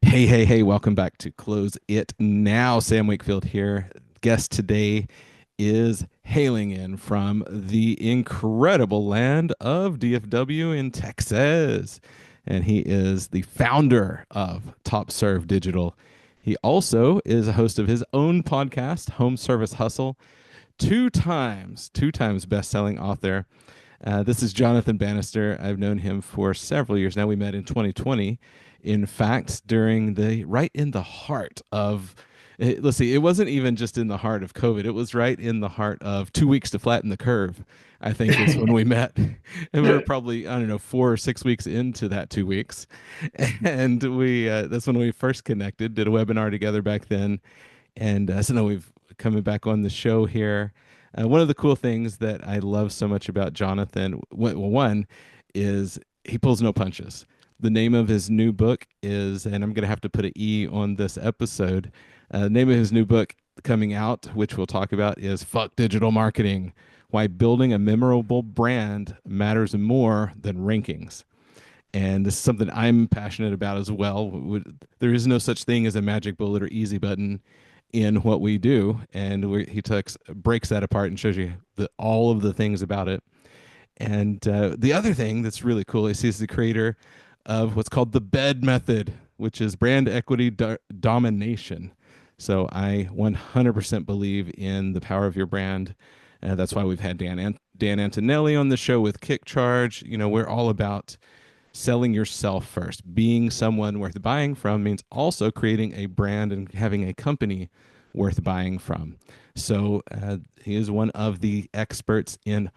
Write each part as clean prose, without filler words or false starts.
Hey, hey, hey, welcome back to Close It Now. Sam Wakefield here. Guest today is hailing in from the incredible land of DFW in Texas. And he is the founder of TopServ Digital. He also is a host of his own podcast, Home Service Hustle, two times best-selling author. This is Jonathan Bannister. I've known him for several years now. We met in 2020. In fact, during the right in the heart of, let's see, it wasn't even just in the heart of COVID. It was right in the heart of 2 weeks to flatten the curve, I think is when we met. And we were probably, I don't know, 4 or 6 weeks into that 2 weeks. And that's when we first connected, did a webinar together back then. And so now we've coming back on the show here. One of the cool things that I love so much about Jonathan, well, one is he pulls no punches. The name of his new book is, and I'm going to have to put an E on this episode. The name of his new book coming out, which we'll talk about, is Fuck Digital Marketing: Why Building a Memorable Brand Matters More Than Rankings. And this is something I'm passionate about as well. There is no such thing as a magic bullet or easy button in what we do, and he breaks that apart and shows you all of the things about it. And the other thing that's really cool is he's the creator of what's called the BED method, which is brand equity domination. So I 100% believe in the power of your brand. That's why we've had Dan Antonelli on the show with Kick Charge. You know, we're all about selling yourself first. Being someone worth buying from means also creating a brand and having a company worth buying from. So he is one of the experts in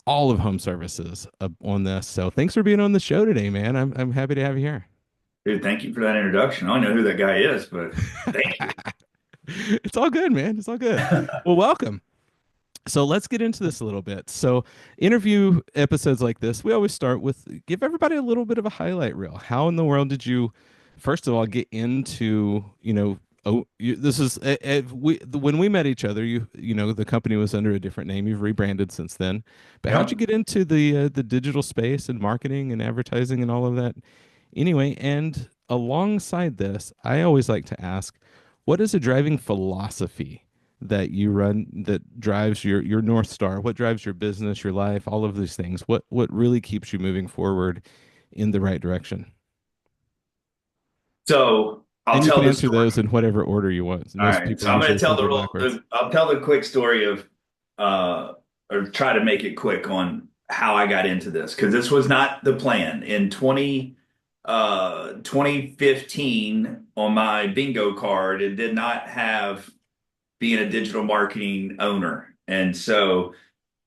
all of home services on this. So thanks for being on the show today, man. I'm happy to have you here. Dude, thank you for that introduction. I don't know who that guy is, but thank you. It's all good, man. It's all good. Well, welcome. So let's get into this a little bit. So, interview episodes like this, we always start with give everybody a little bit of a highlight reel. How in the world did you, first of all, get into, this is when we met each other, the company was under a different name. You've rebranded since then. But how'd you Yep. get into the digital space and marketing and advertising and all of that? Anyway, and alongside this, I always like to ask, what is a driving philosophy that you run that drives your North Star? What drives your business, your life, all of these things? What really keeps you moving forward in the right direction? So I'll And you can tell the answer story. those in whatever order you want. All Most right. people So I'm going usually to say tell go backwards. I'll tell the quick story of, uh, or try to make it quick on how I got into this because this was not the plan. In 2015 on my bingo card, it did not have being a digital marketing owner. And so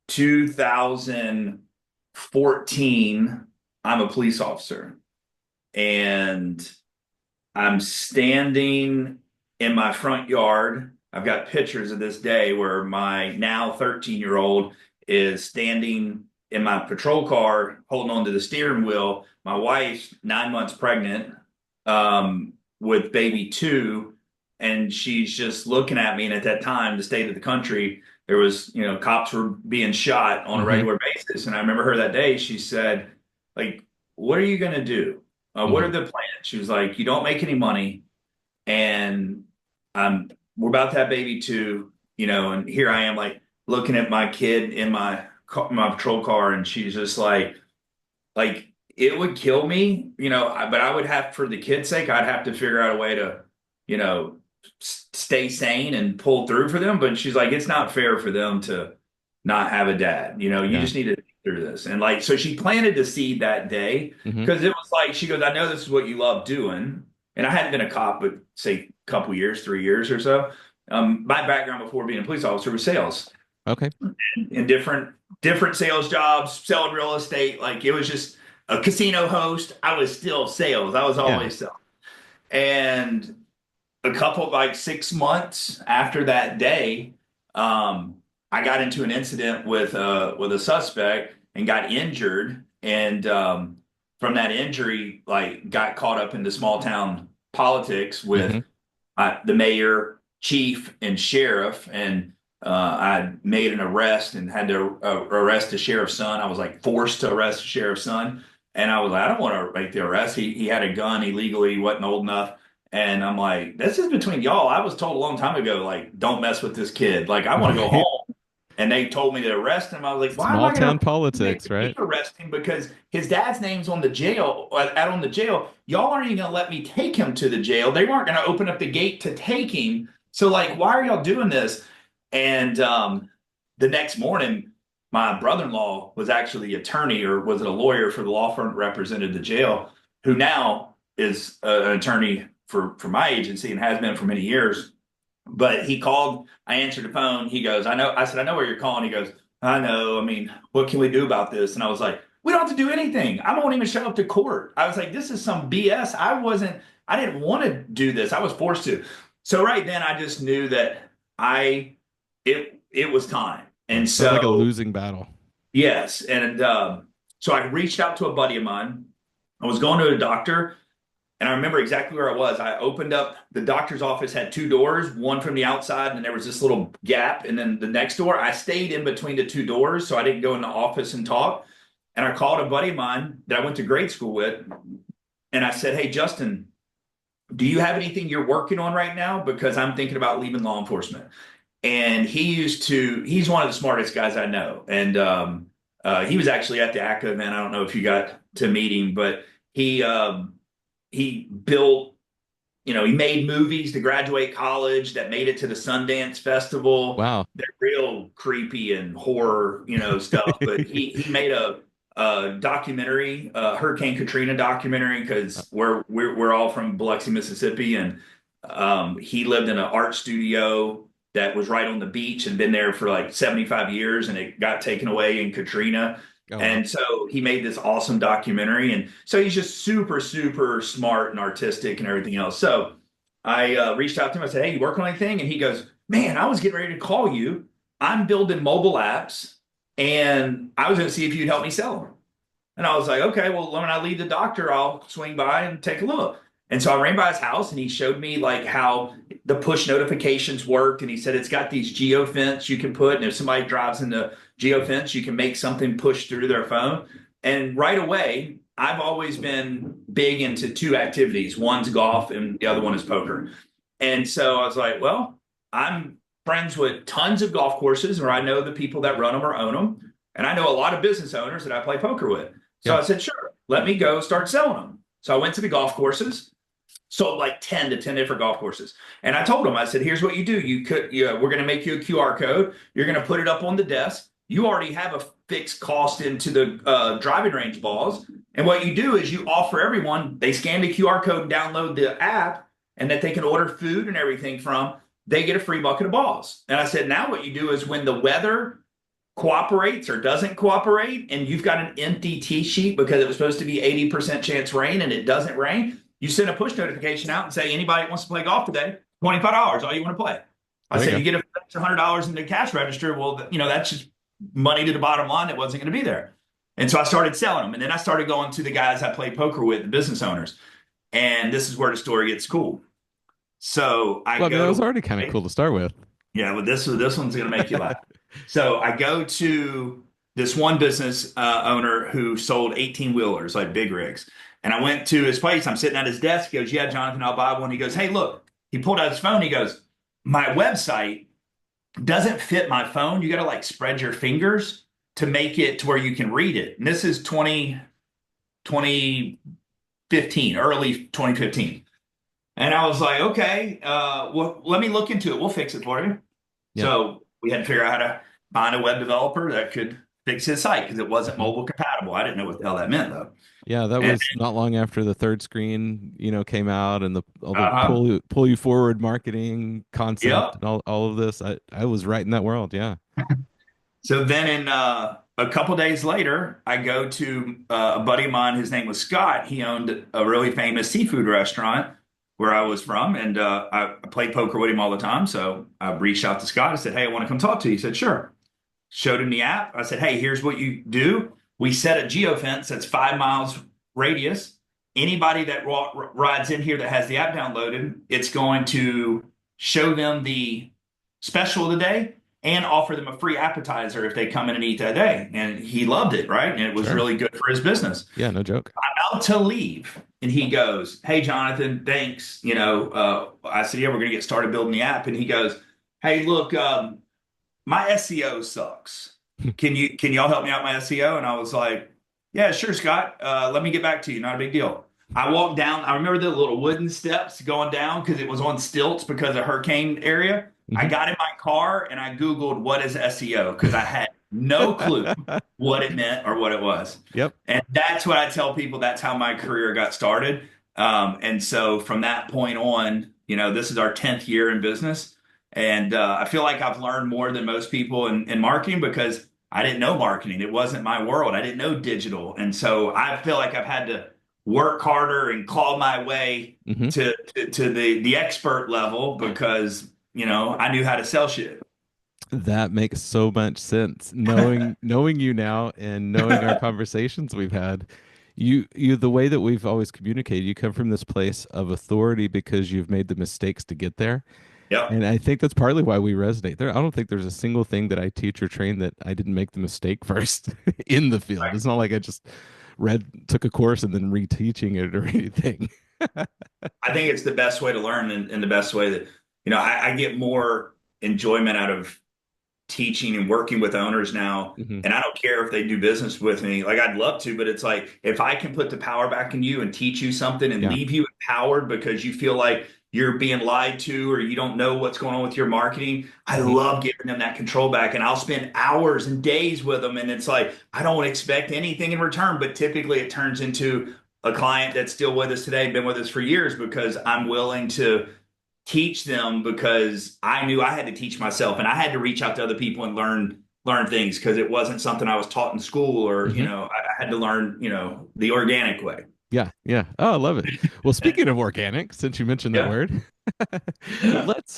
2014, I'm a police officer and I'm standing in my front yard. I've got pictures of this day where my now 13-year-old is standing in my patrol car holding onto the steering wheel. My wife's 9 months pregnant with baby two, and she's just looking at me. And at that time, the state of the country, there was, cops were being shot on a Mm-hmm. regular basis. And I remember her that day, she said, like, what are you going to do? What Mm-hmm. are the plans? She was like, you don't make any money, and we're about to have baby too, and here I am like looking at my kid in my patrol car, and she's just like it would kill me, but I would have, for the kid's sake, I'd have to figure out a way to, you know, stay sane and pull through for them. But she's like, it's not fair for them to not have a dad. You Yeah. just need to think through this. And like, so she planted the seed that day Mm-hmm. because it was like, she goes, I know this is what you love doing. And I hadn't been a cop, but say a couple years, 3 years or so. My background before being a police officer was sales Okay. in different sales jobs, selling real estate. Like it was just a casino host. I was still sales. I was Yeah. always selling. And a couple like 6 months after that day, I got into an incident with a suspect and got injured. And from that injury, like got caught up into small town politics Mm-hmm. with the mayor, chief, and sheriff. And I made an arrest and had to arrest the sheriff's son. I was like forced to arrest the sheriff's son. And I was like, I don't want to make the arrest. He had a gun illegally, he wasn't old enough. And I'm like, this is between y'all. I was told a long time ago, like, don't mess with this kid. Like, I want to go Right. home. And they told me to arrest him. I was like, why am Small I going town to make politics, me right? arrest him? Because his dad's name's on the jail, out on the jail. Y'all aren't even going to let me take him to the jail. They weren't going to open up the gate to take him. So, like, why are y'all doing this? And the next morning, my brother-in-law was actually the attorney, or was it a lawyer for the law firm that represented the jail, who now is an attorney for my agency and has been for many years. But he called, I answered the phone. He goes, I know. I said, I know where you're calling. He goes, I know. I mean, what can we do about this? And I was like, we don't have to do anything. I won't even show up to court. I was like, this is some BS. I didn't want to do this. I was forced to. So right then I just knew that it was time. And Sounds like a so, losing battle. yes. And so I reached out to a buddy of mine. I was going to a doctor, and I remember exactly where I was. I opened up the doctor's office, had two doors, one from the outside, and there was this little gap. And then the next door, I stayed in between the two doors, so I didn't go in the office and talk. And I called a buddy of mine that I went to grade school with, and I said, hey, Justin, do you have anything you're working on right now? Because I'm thinking about leaving law enforcement. And he's one of the smartest guys I know. And he was actually at the ACA event. I don't know if you got to meet him, but he, he built, he made movies to graduate college that made it to the Sundance Festival. Wow. They're real creepy and horror, stuff. But he made a documentary, Hurricane Katrina documentary, because we're all from Biloxi, Mississippi, and he lived in an art studio that was right on the beach and been there for like 75 years, and it got taken away in Katrina. Oh wow. And so he made this awesome documentary. And so he's just super, super smart and artistic and everything else. So I reached out to him. I said, hey, you work on anything? And he goes, man, I was getting ready to call you. I'm building mobile apps, and I was going to see if you'd help me sell them. And I was like, okay, well, when I leave the doctor, I'll swing by and take a look. And so I ran by his house, and he showed me like how the push notifications worked. And he said it's got these geofence you can put, and if somebody drives in the geofence, you can make something push through their phone. And right away, I've always been big into two activities. One's golf, and the other one is poker. And so I was like, well, I'm friends with tons of golf courses where I know the people that run them or own them. And I know a lot of business owners that I play poker with. So Yeah. I said, sure, let me go start selling them. So I went to the golf courses, sold like 10 to 10 different golf courses. And I told them, I said, here's what you do. We're going to make you a QR code. You're going to put it up on the desk. You already have a fixed cost into the driving range balls. And what you do is you offer everyone, they scan the QR code and download the app, and that they can order food and everything from, they get a free bucket of balls. And I said, now what you do is when the weather cooperates or doesn't cooperate, and you've got an empty T sheet because it was supposed to be 80% chance rain and it doesn't rain, you send a push notification out and say, anybody that wants to play golf today, $25, all you want to play. I There you said, go. you get $100 in the cash register. Well, that's just money to the bottom line that wasn't going to be there. And so I started selling them. And then I started going to the guys I played poker with, the business owners. And this is where the story gets cool. So I Well, I mean, that go was to, already kind of cool to start with. yeah, well, this one's going to make you laugh. So I go to this one business owner who sold 18 wheelers, like big rigs. And I went to his place. I'm sitting at his desk. He goes, yeah, Jonathan, I'll buy one. He goes, hey, look, he pulled out his phone. He goes, my website doesn't fit my phone. You got to like spread your fingers to make it to where you can read it. And this is 2015, early 2015. And I was like, okay, well, let me look into it. We'll fix it for you. Yeah. So we had to figure out how to find a web developer that could fix his site because it wasn't Hmm. mobile compatible. I didn't know what the hell that meant though. Yeah, that And was not long after the third screen, came out, and the all the uh-huh, pull you forward marketing concept yep. and all of this. I was right in that world. Yeah. So then in a couple days later, I go to a buddy of mine. His name was Scott. He owned a really famous seafood restaurant where I was from, and I played poker with him all the time. So I reached out to Scott. I said, hey, I want to come talk to you. He said, sure. Showed him the app. I said, hey, here's what you do. We set a geofence that's 5 miles radius. Anybody that rides in here that has the app downloaded, it's going to show them the special of the day and offer them a free appetizer if they come in and eat that day. And he loved it, right? And it was Sure. really good for his business. Yeah, no joke. I'm out to leave. and he goes, "Hey, Jonathan, thanks." I said, "Yeah, we're going to get started building the app." And he goes, "Hey, look, my SEO sucks. Can y'all help me out with my SEO?" And I was like, "Yeah, sure, Scott. Let me get back to you. Not a big deal." I walked down. I remember the little wooden steps going down because it was on stilts because of hurricane area. I Hmm. got in my car and I Googled what is SEO because I had no clue what it meant or what it was. Yep. And that's what I tell people. That's how my career got started. And so from that point on, this is our 10th year in business. And I feel like I've learned more than most people in marketing because I didn't know marketing. It wasn't my world. I didn't know digital. And so I feel like I've had to work harder and claw my way Hmm. to the expert level because, I knew how to sell shit. That makes so much sense. Knowing you now and knowing our conversations we've had, you the way that we've always communicated, you come from this place of authority because you've made the mistakes to get there. Yep. And I think that's partly why we resonate. I don't think there's a single thing that I teach or train that I didn't make the mistake first in the field. It's not like I just took a course and then reteaching it or anything. I think it's the best way to learn and the best way that, I get more enjoyment out of teaching and working with owners now. Hmm. And I don't care if they do business with me. Like I'd love to, but it's like if I can put the power back in you and teach you something and Yeah. leave you empowered because you feel like you're being lied to or you don't know what's going on with your marketing, I Hmm. love giving them that control back. And I'll spend hours and days with them. And it's like, I don't expect anything in return, but typically it turns into a client that's still with us today, been with us for years because I'm willing to teach them because I knew I had to teach myself and I had to reach out to other people and learn things because it wasn't something I was taught in school or Hmm. I had to learn the organic way. Yeah, yeah. Oh, I love it. Well, speaking of organic, since you mentioned that Yeah. word, let's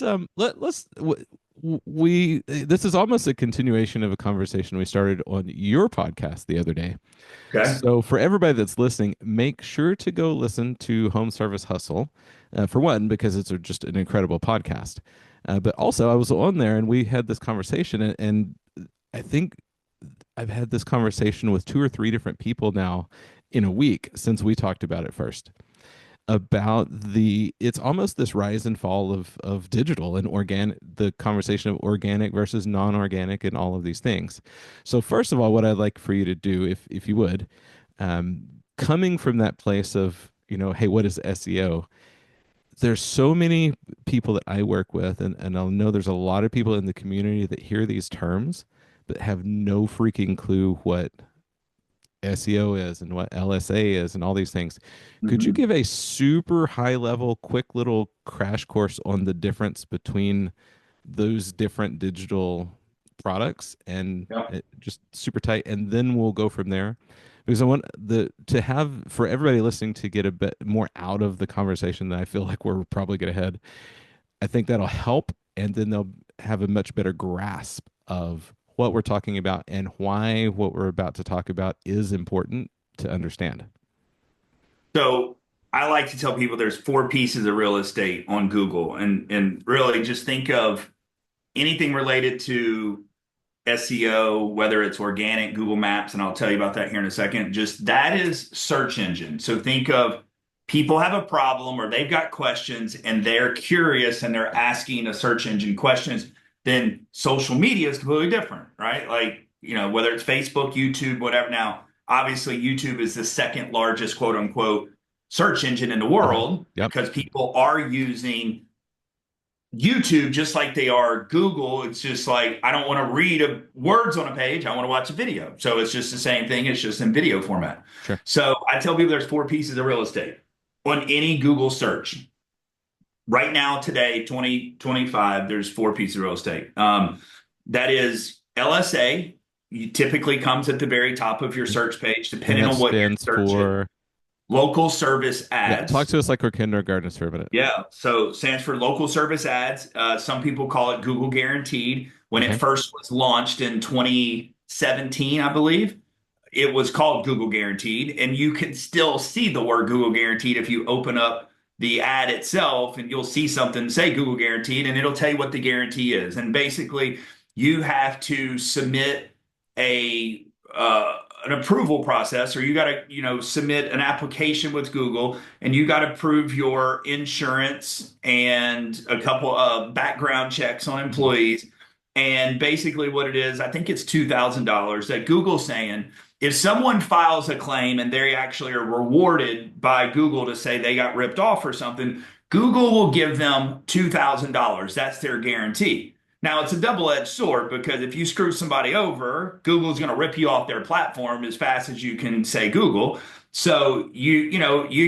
this is almost a continuation of a conversation we started on your podcast the other day. Okay. So for everybody that's listening, make sure to go listen to Home Service Hustle. For one, because it's just an incredible podcast. But also, I was on there and we had this conversation, and I think I've had this conversation with two or three different people now in a week since we talked about it first. About it's almost this rise and fall of digital and organic, the conversation of organic versus non-organic and all of these things. So first of all, what I'd like for you to do, if you would, coming from that place of, hey, what is SEO? There's so many people that I work with, and I'll know there's a lot of people in the community that hear these terms, but have no freaking clue what SEO is and what LSA is and all these things. Could you Mhm. give a super high level, quick little crash course on the difference between those different digital products and Yep. just super tight, and then we'll go from there. Because I want to have for everybody listening to get a bit more out of the conversation that I feel like we're probably going to head. I think that'll help, and then they'll have a much better grasp of what we're talking about and why what we're about to talk about is important to understand. So I like to tell people there's four pieces of real estate on Google and really just think of anything related to SEO, whether it's organic, Google Maps, and I'll tell you about that here in a second. Just that is search engine. So think of people have a problem or they've got questions and they're curious and they're asking a search engine questions. Then social media is completely different, right? Like, whether it's Facebook, YouTube, whatever. Now, obviously, YouTube is the second largest quote unquote search engine in the Hmm. world Yep. because people are using YouTube, just like they are Google, it's just like I don't want to read words on a page. I want to watch a video. So it's just the same thing. It's just in video format. Sure. So I tell people there's four pieces of real estate on any Google search. Right now, today, 2025, there's four pieces of real estate. That is LSA. You typically comes at the very top of your search page, And depending that on what you're stands searching. for, Local service yeah, talk ads. to us like we're kindergartners for a minute. Yeah, so stands for local service ads. Some people call it Google Guaranteed. When it Okay. first was launched in 2017, I believe, it was called Google Guaranteed, and you can still see the word Google Guaranteed if you open up the ad itself, and you'll see something say Google Guaranteed, and it'll tell you what the guarantee is. And basically, you have to submit a an approval process, or you got to, submit an application with Google, and you got to prove your insurance and a couple of background checks on Mhm. employees. And basically, what it is, I think it's $2,000 that Google's saying if someone files a claim and they actually are rewarded by Google to say they got ripped off or something, Google will give them $2,000. That's their guarantee. Now, it's a double-edged sword because if you screw somebody over, Google's going to rip you off their platform as fast as you can say Google. So you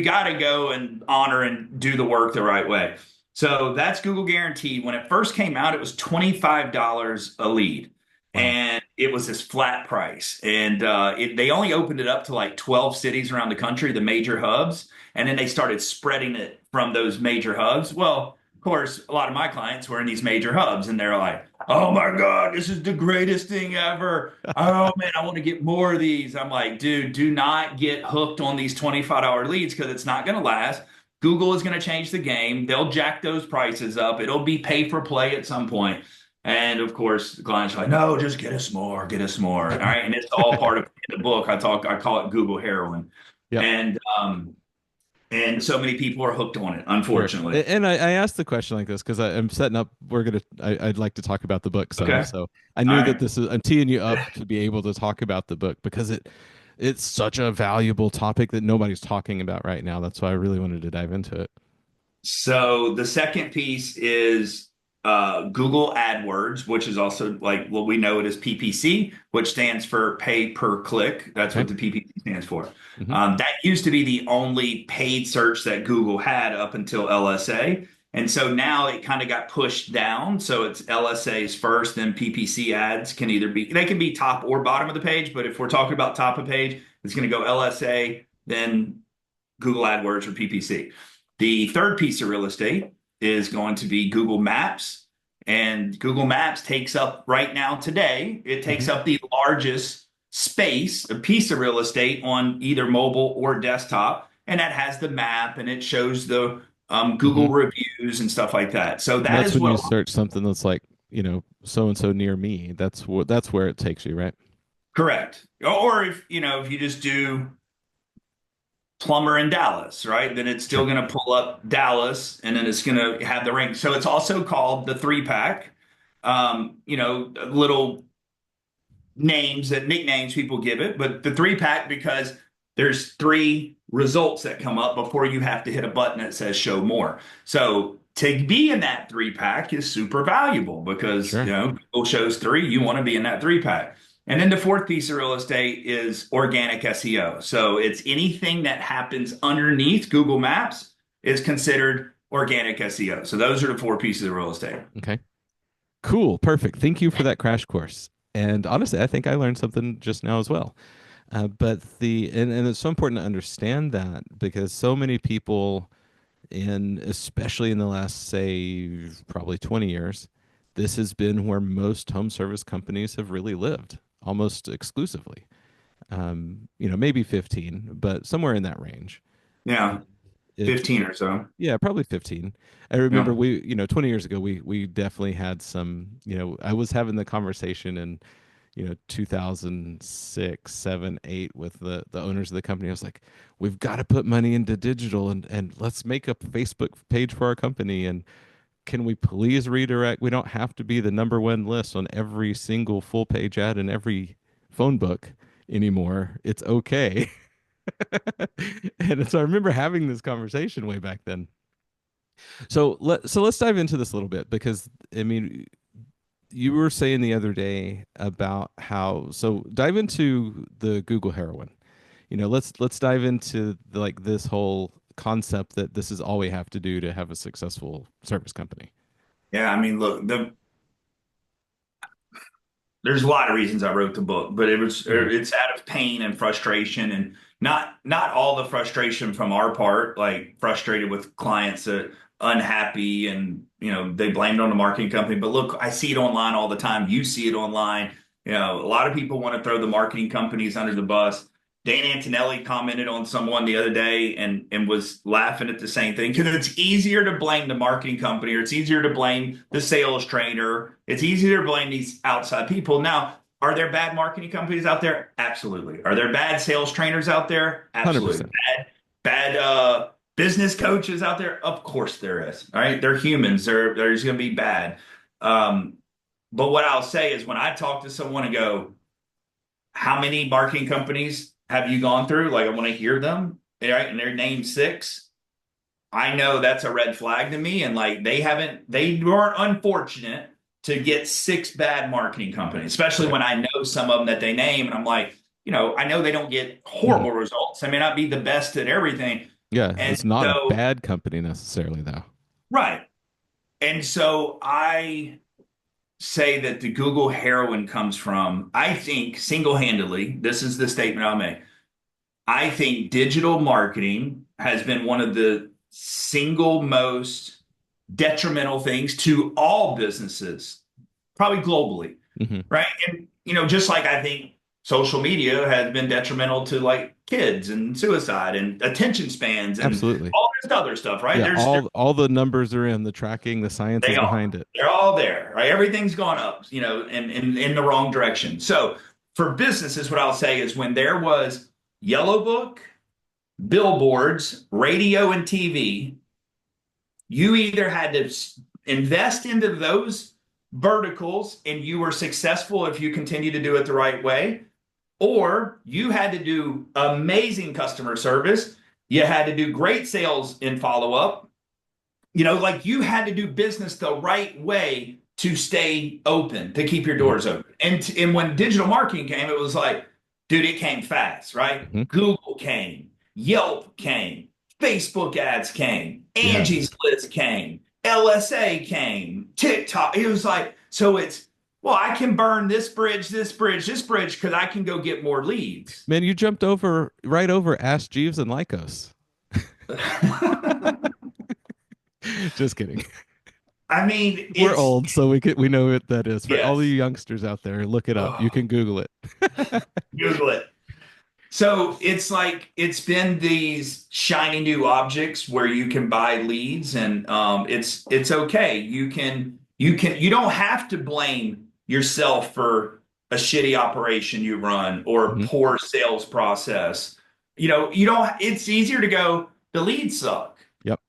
got to go and honor and do the work the right way. So that's Google Guaranteed. When it first came out, it was $25 a lead, Wow. and it was this flat price. And they only opened it up to like 12 cities around the country, the major hubs, and then they started spreading it from those major hubs. Well, of course, a lot of my clients were in these major hubs, and they're like, "Oh my God, this is the greatest thing ever! Oh man, I want to get more of these." I'm like, "Dude, do not get hooked on these $25 leads because it's not going to last. Google is going to change the game. They'll jack those prices up. It'll be pay for play at some point." And of course, the clients are like, "No, just get us more, get us more." All right, and it's all part of in the book. I call it Google heroin, Yep. and and so many people are hooked on it, Sure. unfortunately. And I asked the question like this because I'm setting up. I'd like to talk about the book some. Okay, So I all knew that right. this is. I'm teeing you up to be able to talk about the book because it's such a valuable topic that nobody's talking about right now. That's why I really wanted to dive into it. So the second piece is Google AdWords, which is also like what we know it as PPC, which stands for pay per click. That's Okay. what the PPC stands for. Hmm. That used to be the only paid search that Google had up until LSA. And so now it kind of got pushed down. So it's LSA's first, then PPC ads can either be, they can be top or bottom of the page. But if we're talking about top of page, it's going to go LSA, then Google AdWords or PPC. The third piece of real estate is going to be Google Maps. And Google Maps takes up right now today, it takes Hmm. up the largest space, a piece of real estate on either mobile or desktop. And that has the map and it shows the Hmm. Google reviews and stuff like that. So And that that's is when you what, search something that's like, so and so near me. That's where it takes you, right? correct. Or if you just do plumber in Dallas, right? Then it's still Sure. going to pull up Dallas and then it's going to have the ring. So it's also called the three pack. Little names that nicknames people give it, but the three pack because there's three results that come up before you have to hit a button that says show more. So to be in that three pack is super valuable because Sure. Google shows three, you want to be in that three pack. And then the fourth piece of real estate is organic SEO. So it's anything that happens underneath Google Maps is considered organic SEO. So those are the four pieces of real estate. Okay. Cool. Perfect. Thank you for that crash course. And honestly, I think I learned something just now as well. And it's so important to understand that because so many people especially in the last, say, probably 20 years, this has been where most home service companies have really lived almost exclusively. Maybe 15, but somewhere in that range. Yeah, It's 15 or so. Yeah, probably 15. I remember Yeah. 20 years ago, we definitely had some, I was having the conversation in 2006, 7, 8 with the owners of the company. I was like, we've got to put money into digital and let's make a Facebook page for our company. And can we please redirect? We don't have to be the number one list on every single full page ad in every phone book anymore. It's okay. And so I remember having this conversation way back then. So let's dive into this a little bit because I mean you were saying the other day about how dive into the Google heroin. Let's dive into like this whole concept that this is all we have to do to have a successful service company. Yeah, I mean, look, there's a lot of reasons I wrote the book, but Hmm. it's out of pain and frustration, and not all the frustration from our part, like frustrated with clients that unhappy and they blamed on the marketing company. But look, I see it online all the time. You see it online. A lot of people want to throw the marketing companies under the bus. Dan Antonelli commented on someone the other day and was laughing at the same thing because it's easier to blame the marketing company or it's easier to blame the sales trainer. It's easier to blame these outside people. Now, Are there bad marketing companies out there? Absolutely. Are there bad sales trainers out there? Absolutely. 100%. Bad business coaches out there? Of course there is. All right. They're humans. There's going to be bad. Um, but what I'll say is when I talk to someone and go, how many marketing companies have you gone through? Like I want to hear them, right? And they're named six. I know that's a red flag to me. And like they weren't unfortunate to get six bad marketing companies, especially Right. when I know some of them that they name. And I'm like, I know they don't get Hmm. horrible results. I may not be the best at everything. Yeah, And it's not a so, bad company necessarily, though. right. And so I say that the Google heroin comes from, I think single-handedly, this is the statement I'll make. I think digital marketing has been one of the single most detrimental things to all businesses, probably globally, Hmm. right? And just like I think social media has been detrimental to like kids and suicide and attention spans and Absolutely. all this other stuff, right? Yeah, There's all the numbers are in the tracking, the science they is are. behind it. They're all there, right? Everything's gone up, in the wrong direction. So for businesses, what I'll say is when there was Yellow Book, billboards, radio, and TV, you either had to invest into those verticals and you were successful if you continue to do it the right way, or you had to do amazing customer service. You had to do great sales and follow up. Like you had to do business the right way to stay open, to keep your Hmm. doors open. And when digital marketing came, it was like, dude, it came fast, right? Hmm. Google came, Yelp came, Facebook ads came, Yeah. Angie's List came, LSA came, TikTok. It was like, so it's, well, I can burn this bridge, this bridge, this bridge because I can go get more leads. Man, you jumped over right over Ask Jeeves and Lycos. Just kidding. I mean, We're it's, old, so we know what that is. For all you yes. youngsters out there, look it up. You Oh, can Google it. Google it. So it's like it's been these shiny new objects where you can buy leads, and it's okay. You don't have to blame yourself for a shitty operation you run or a Hmm. poor sales process. You don't. It's easier to go, the leads suck. Yep.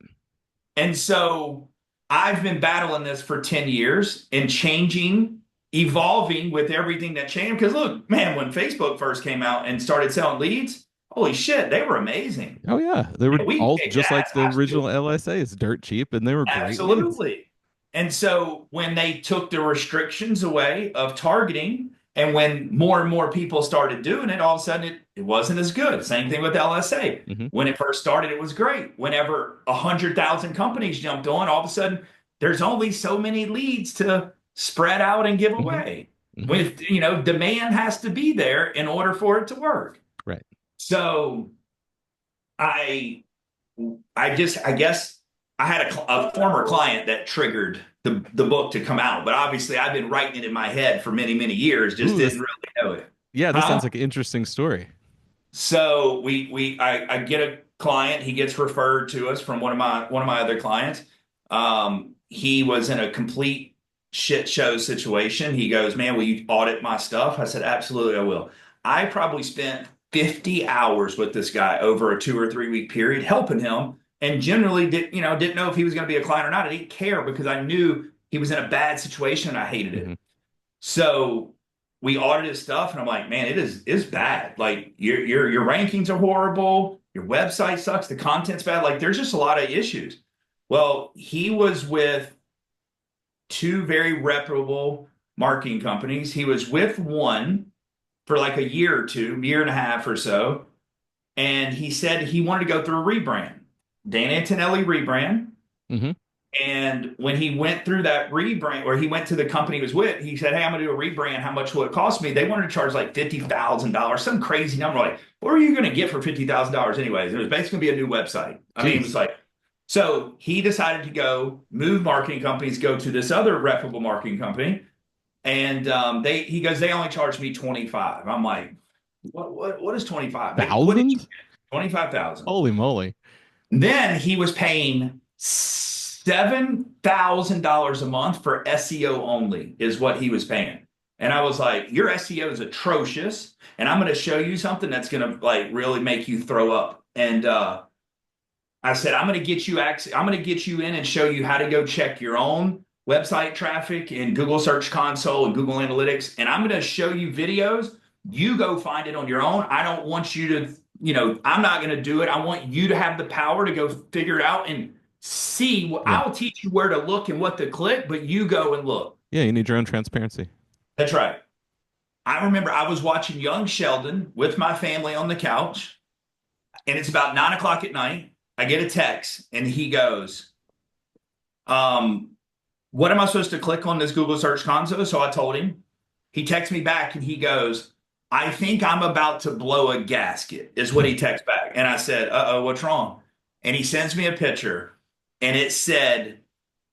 And so I've been battling this for 10 years and changing, evolving with everything that changed. Because look, man, when Facebook first came out and started selling leads, holy shit, they were amazing. Oh yeah, they were And we all kicked just like ass. the original LSAs, dirt cheap, and they were great leads. Absolutely. And so when they took the restrictions away of targeting, and when more and more people started doing it, all of a sudden it wasn't as good. Same thing with LSA. Hmm. When it first started, it was great. Whenever 100,000 companies jumped on, all of a sudden there's only so many leads to spread out and give Hmm. away. Hmm. With, demand has to be there in order for it to work. Right. So I I guess I had a former client that triggered the book to come out, but obviously I've been writing it in my head for many, many years, just Ooh, didn't this really know it. yeah, this Huh? sounds like an interesting story. So I get a client, he gets referred to us from one of my other clients. He was in a complete shit show situation. He goes, "Man, will you audit my stuff?" I said, "Absolutely, I will." I probably spent 50 hours with this guy over a 2 or 3 week period helping him and generally didn't know if he was going to be a client or not. I didn't care because I knew he was in a bad situation and I hated Hmm. it. So we audited his stuff, and I'm like, man, it is bad. Like your rankings are horrible, your website sucks, the content's bad. Like there's just a lot of issues. Well, he was with two very reputable marketing companies. He was with one for like a year or two, year and a half or so, and he said he wanted to go through a rebrand, Dan Antonelli rebrand. Hmm. And when he went through that rebrand, or he went to the company he was with, he said, "Hey, I'm going to do a rebrand. How much will it cost me?" They wanted to charge like $50,000, some crazy number. Like, what are you going to get for $50,000 anyways? It was basically going to be a new website. I mean, it was Jeez. like, so he decided to go move marketing companies, go to this other reputable marketing company. And he goes, they only charged me 25. I'm like, what is 25? What did you Thousand? get? 25,000. Holy moly. Then he was paying $7,000 a month for SEO only, is what he was paying. And I was like, your SEO is atrocious, and I'm going to show you something that's going to like really make you throw up. And I said, I'm going to get you access. I'm going to get you in and show you how to go check your own website traffic in Google Search Console and Google Analytics. And I'm going to show you videos. You go find it on your own. I don't want you to, I'm not going to do it. I want you to have the power to go figure it out and see. Yeah. I'll teach you where to look and what to click, but you go and look. Yeah, you need your own transparency. That's right. I remember I was watching Young Sheldon with my family on the couch, and it's about 9 o'clock at night. I get a text, and he goes, um, what am I supposed to click on this Google Search Console? So I told him. He texts me back, and he goes, I think I'm about to blow a gasket, is what he texts back. And I said, uh-oh, what's wrong? And he sends me a picture, and it said,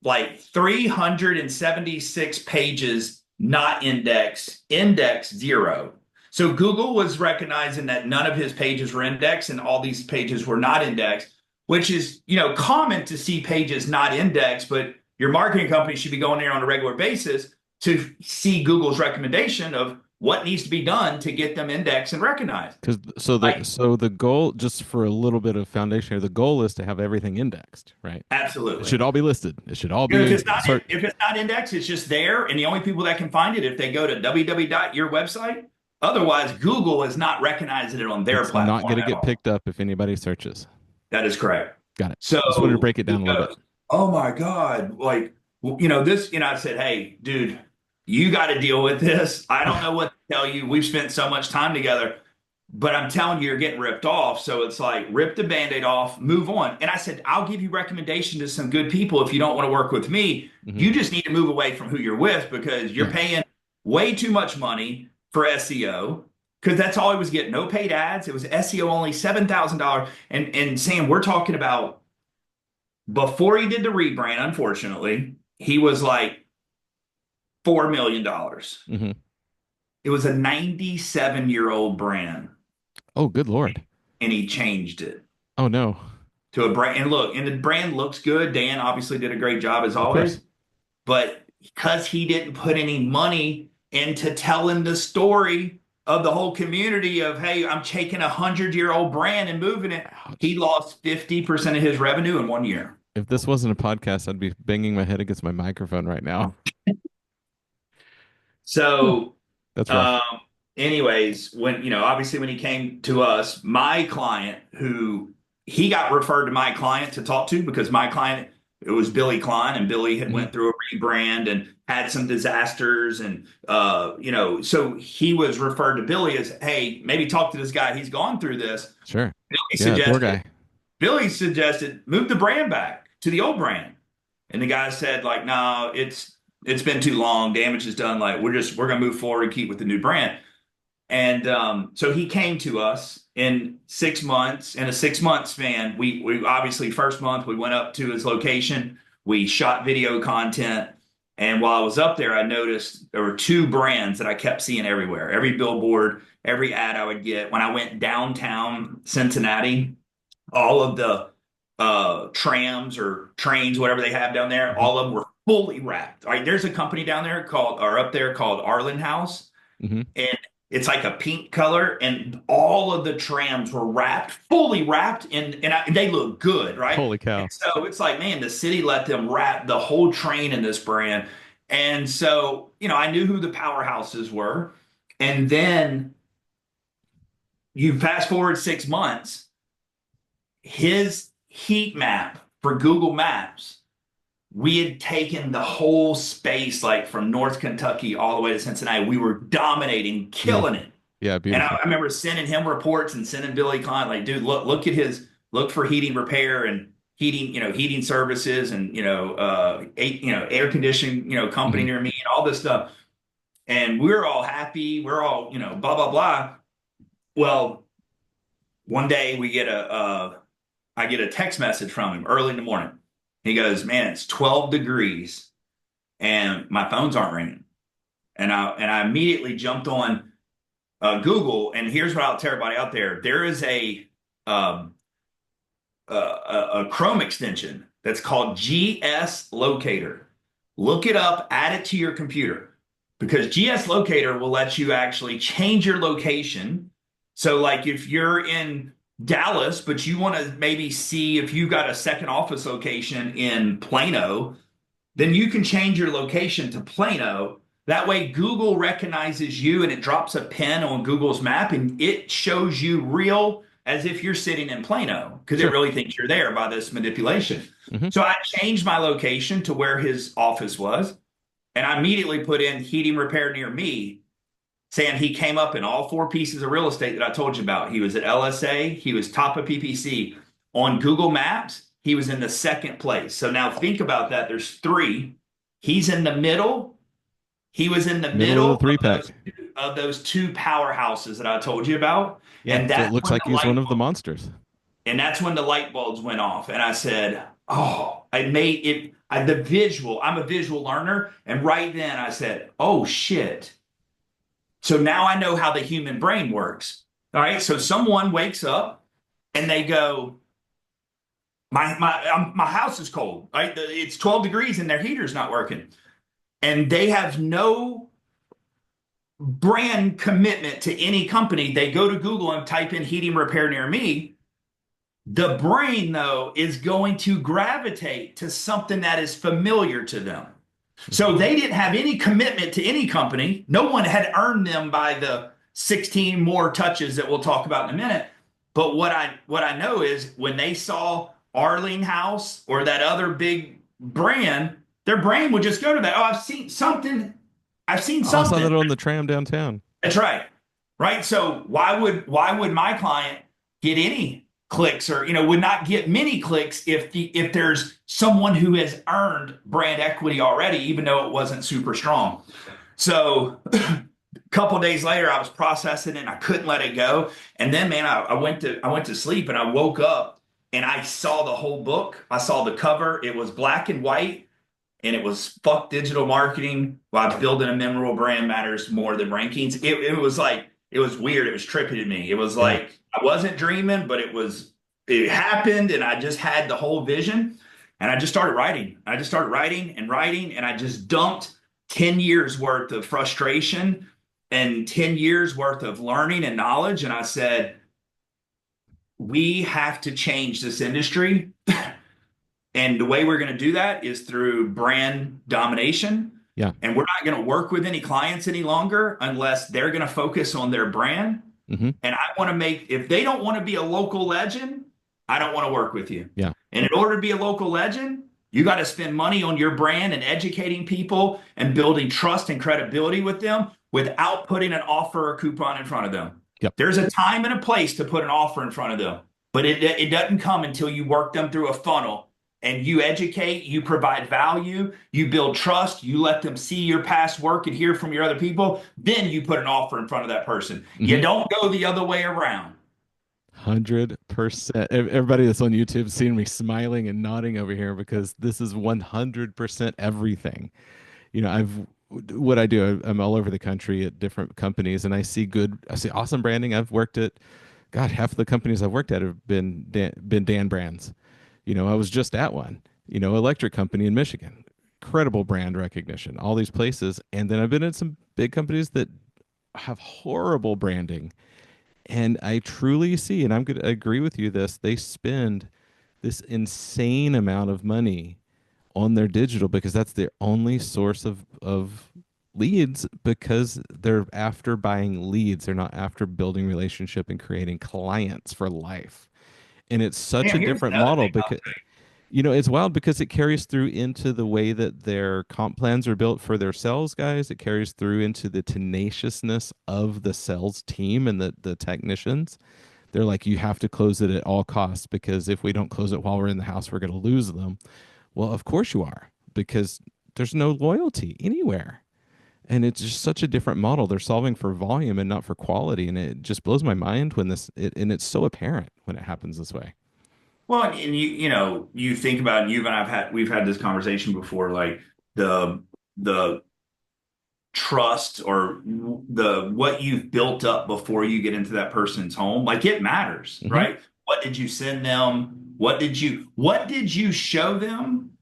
like 376 pages not indexed, index zero. So Google was recognizing that none of his pages were indexed and all these pages were not indexed, which is, common to see pages not indexed, but your marketing company should be going there on a regular basis to see Google's recommendation of what needs to be done to get them indexed and recognized. Because so the goal, just for a little bit of foundation here, the goal is to have everything indexed, right? It Absolutely. should all be listed. It should all If be it's not sort. if it's not indexed, it's just there, and the only people that can find it if they go to www.your website. Otherwise, Google is not recognizing it on their It's not platform going to at get all. picked up if anybody searches. That is correct. Got it. Just wanted to So break it he down a little bit. goes, "Oh my God!" Like this. I said, "Hey, dude, you got to deal with this. I don't know what to tell you. We've spent so much time together." But I'm telling you, you're getting ripped off. So it's like, rip the band-aid off, move on. And I said, I'll give you recommendation to some good people if you don't want to work with me. Hmm. You just need to move away from who you're with because you're Yeah. paying way too much money for SEO. Because that's all he was getting. No paid ads. It was SEO only $7,000. And Sam, we're talking about before he did the rebrand, unfortunately, he was like $4 million. Hmm. It was a 97-year-old brand, Oh, good Lord. and he changed it Oh no. to a brand. And look, and the brand looks good. Dan obviously did a great job as Of course. always, but because he didn't put any money into telling the story of the whole community of, hey, I'm taking 100-year-old brand and moving it, he Ouch. lost 50% of his revenue in 1 year. If this wasn't a podcast, I'd be banging my head against my microphone right now. Whew. So, That's rough. um, anyways, when, obviously when he came to us, my client who he got referred to my client to talk to because my client, it was Billy Klein, and Billy had Hmm. went through a rebrand and had some disasters. And, so he was referred to Billy as, hey, maybe talk to this guy. He's gone through this. Sure. Billy Yeah, poor suggested, guy. Billy suggested move the brand back to the old brand. And the guy said, like, no, it's been too long. Damage is done. Like, we're gonna move forward and keep with the new brand. And so he came to us in 6 months. In a 6 month span, we obviously first month we went up to his location. We shot video content. And while I was up there, I noticed there were two brands that I kept seeing everywhere. Every billboard, every ad I would get. When I went downtown Cincinnati, all of the trams or trains, whatever they have down there, Hmm. all of them were fully wrapped. All right, there's a company down there called, or up there called Arlen House, Hmm. and it's like a pink color, and all of the trams were wrapped, fully wrapped, and they look good, right? Holy And cow. so it's like, man, the city let them wrap the whole train in this brand. And so, I knew who the powerhouses were. And then you fast forward 6 months, his heat map for Google Maps, we had taken the whole space, like from North Kentucky all the way to Cincinnati. We were dominating, Mm. killing it. Yeah, And I, beautiful. I remember sending him reports and sending Billy Klein, like, dude, look at look for heating repair and heating services and air conditioning, company Hmm. near me and all this stuff. And we're all happy. We're all, blah blah blah. Well, one day I get a text message from him early in the morning. He goes, "Man, it's 12 degrees and my phones aren't ringing." And I immediately jumped on Google, and here's what I'll tell everybody out there: there is um, a Chrome extension that's called GS Locator. Look it up, add it to your computer. because GS Locator will let you actually change your location. So, like if you're in Dallas, but you want to maybe see if you've got a second office location in Plano, then you can change your location to Plano. That way, Google recognizes you and it drops a pin on Google's map and it shows you real as if you're sitting in Plano because it Sure. really thinks you're there by this manipulation. Hmm. So I changed my location to where his office was, and I immediately put in heating repair near me, saying he came up in all four pieces of real estate that I told you about. He was at LSA, he was top of PPC. On Google Maps, he was in the second place. So now think about that. There's three. He's in the middle. He was in the Middle of the middle three of pack. those two powerhouses that I told you about. Yeah. And So it that's looks when like the he's light one of the bulb, monsters. and that's when the light bulbs went off. And I said, "Oh, I made it." The visual. I'm a visual learner, and right then I said, "Oh shit." So now I know how the human brain works. All right. So someone wakes up and they go, my house is cold. Right? It's 12 degrees and their heater's not working. And they have no brand commitment to any company. They go to Google and type in heating repair near me. The brain, though, is going to gravitate to something that is familiar to them. Hmm. So they didn't have any commitment to any company. No one had earned them by the 16 more touches that we'll talk about in a minute. But what I know is when they saw Arlene House or that other big brand, their brain would just go to that. Oh, I've seen something. I've seen Oh, I saw something. that on the tram downtown. That's right. Right. So why would my client get any clicks or would not get many clicks if there's someone who has earned brand equity already, even though it wasn't super strong. So a couple days later, I was processing it and I couldn't let it go. And then man, I went to sleep and I woke up and I saw the whole book. I saw the cover. It was black and white and it was Fck Digital Marketing while building a memorable brand matters more than rankings. It was like it was weird. It was trippy to me. It was Yeah. like I wasn't dreaming, but it happened, and I just had the whole vision, and I just started writing. I just started writing and writing, and I just dumped 10 years worth of frustration and 10 years worth of learning and knowledge, and I said, we have to change this industry. And the way we're going to do that is through brand domination. Yeah. And we're not going to work with any clients any longer unless they're going to focus on their brand. Hmm. And I want to if they don't want to be a local legend, I don't want to work with you. Yeah. And in order to be a local legend, you got to spend money on your brand and educating people and building trust and credibility with them without putting an offer or coupon in front of them. Yep. There's a time and a place to put an offer in front of them, but it doesn't come until you work them through a funnel and you educate, you provide value, you build trust, you let them see your past work and hear from your other people. Then you put an offer in front of that person. Hmm. You don't go the other way around. 100%. Everybody that's on YouTube seeing me smiling and nodding over here because this is 100% everything. I've what I do, I'm all over the country at different companies and I see awesome branding. I've worked at, God, half of the companies I've worked at have been Dan brands. I was just at one, electric company in Michigan, incredible brand recognition, all these places. And then I've been at some big companies that have horrible branding. And I truly see, and I'm going to agree with you this, they spend this insane amount of money on their digital because that's their only source of leads because they're after buying leads. They're not after building relationship and creating clients for life. And it's such a Man, here's different another model thing because it's wild because it carries through into the way that their comp plans are built for their sales guys. It carries through into the tenaciousness of the sales team and the technicians. They're like, you have to close it at all costs because if we don't close it while we're in the house, we're going to lose them. Well, of course you are because there's no loyalty anywhere. And it's just such a different model. They're solving for volume and not for quality. And it just blows my mind when and it's so apparent when it happens this way. well, and you think about, and we've had this conversation before, like the trust or the what you've built up before you get into that person's home, like it matters, Hmm. right? What did you send them? What did you show them?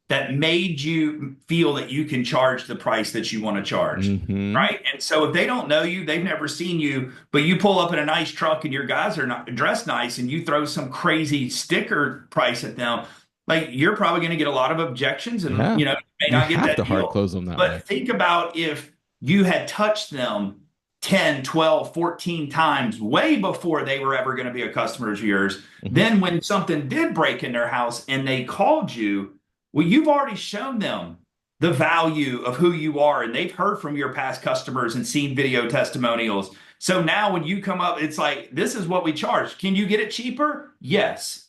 that made you feel that you can charge the price that you want to charge. Mm-hmm. Right. And so if they don't know you, they've never seen you, but you pull up in a nice truck and your guys are not dressed nice and you throw some crazy sticker price at them, like you're probably going to get a lot of objections and Yeah. you may You not get have that to hard deal. close them that way. But think about if you had touched them 10, 12, 14 times way before they were ever going to be a customer of yours. Hmm. Then when something did break in their house and they called you, well, you've already shown them the value of who you are, and they've heard from your past customers and seen video testimonials. So now when you come up, it's like, this is what we charge. Can you get it cheaper? Yes.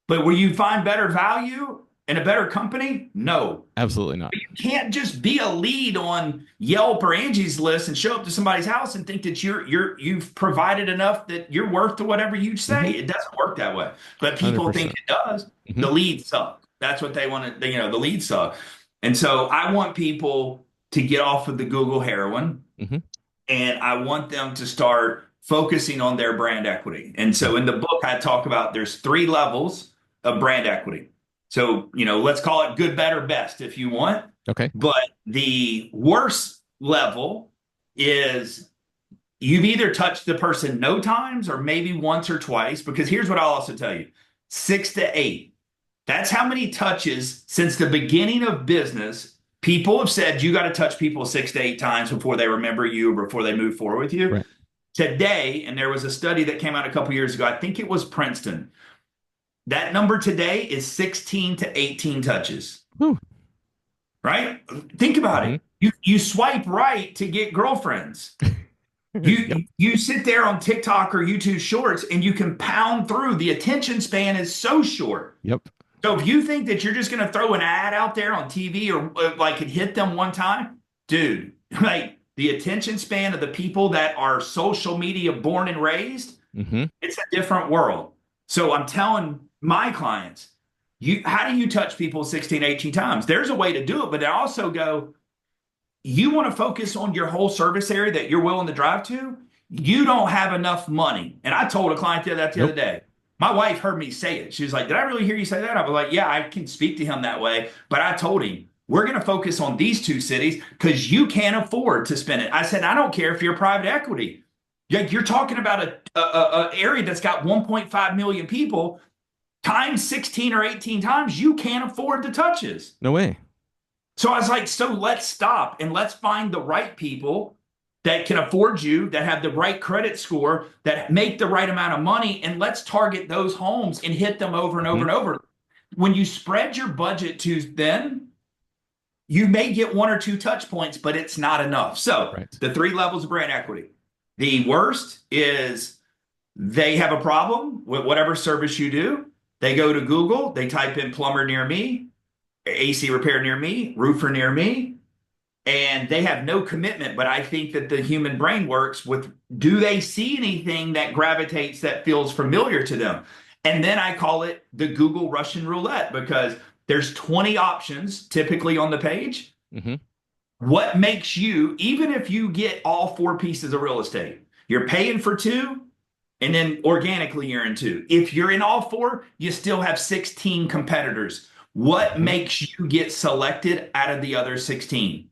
But will you find better value in a better company? No. Absolutely not. You can't just be a lead on Yelp or Angie's List and show up to somebody's house and think that you've provided enough that you're worth to whatever you say. Hmm. It doesn't work that way. But people think 100%. it does. Hmm. The leads suck. That's what they want to, the leads suck. And so I want people to get off of the Google heroin Hmm. and I want them to start focusing on their brand equity. And Yeah. so in the book, I talk about there's three levels of brand equity. So, let's call it good, better, best if you want. Okay. But the worst level is you've either touched the person no times or maybe once or twice, because here's what I'll also tell you 6 to 8. That's how many touches since the beginning of business. People have said you got to touch people 6 to 8 times before they remember you or before they move forward with you. Right. Today, and there was a study that came out a couple years ago, I think it was Princeton. That number today is 16 to 18 touches, Whew. right? Think about Hmm. it. You swipe right to get girlfriends. Yep. You sit there on TikTok or YouTube Shorts and you can pound through. The attention span is so short. Yep. So if you think that you're just going to throw an ad out there on TV or like it hit them one time, dude, like the attention span of the people that are social media born and raised, Hmm. it's a different world. So I'm telling my clients, how do you touch people 16, 18 times? There's a way to do it, but I also go, you want to focus on your whole service area that you're willing to drive to, you don't have enough money. And I told a client that the other Nope. day. My wife heard me say it. She was like, did I really hear you say that? I was like, yeah, I can speak to him that way. But I told him, we're going to focus on these two cities because you can't afford to spend it. I said, I don't care if you're private equity. You're talking about a area that's got 1.5 million people times 16 or 18 times. You can't afford the touches. No way. So I was like, so let's stop and let's find the right people that can afford you, that have the right credit score, that make the right amount of money, and let's target those homes and hit them over and over Hmm. and over. When you spread your budget too thin, you may get one or two touch points, but it's not enough. So Right. the three levels of brand equity. The worst is they have a problem with whatever service you do. They go to Google, they type in plumber near me, AC repair near me, roofer near me, and they have no commitment. But I think that the human brain works with, do they see anything that gravitates that feels familiar to them? And then I call it the Google Russian roulette because there's 20 options typically on the page. Hmm. What makes you, even if you get all four pieces of real estate, you're paying for two, and then organically you're in two. If you're in all four, you still have 16 competitors. What Hmm. makes you get selected out of the other 16?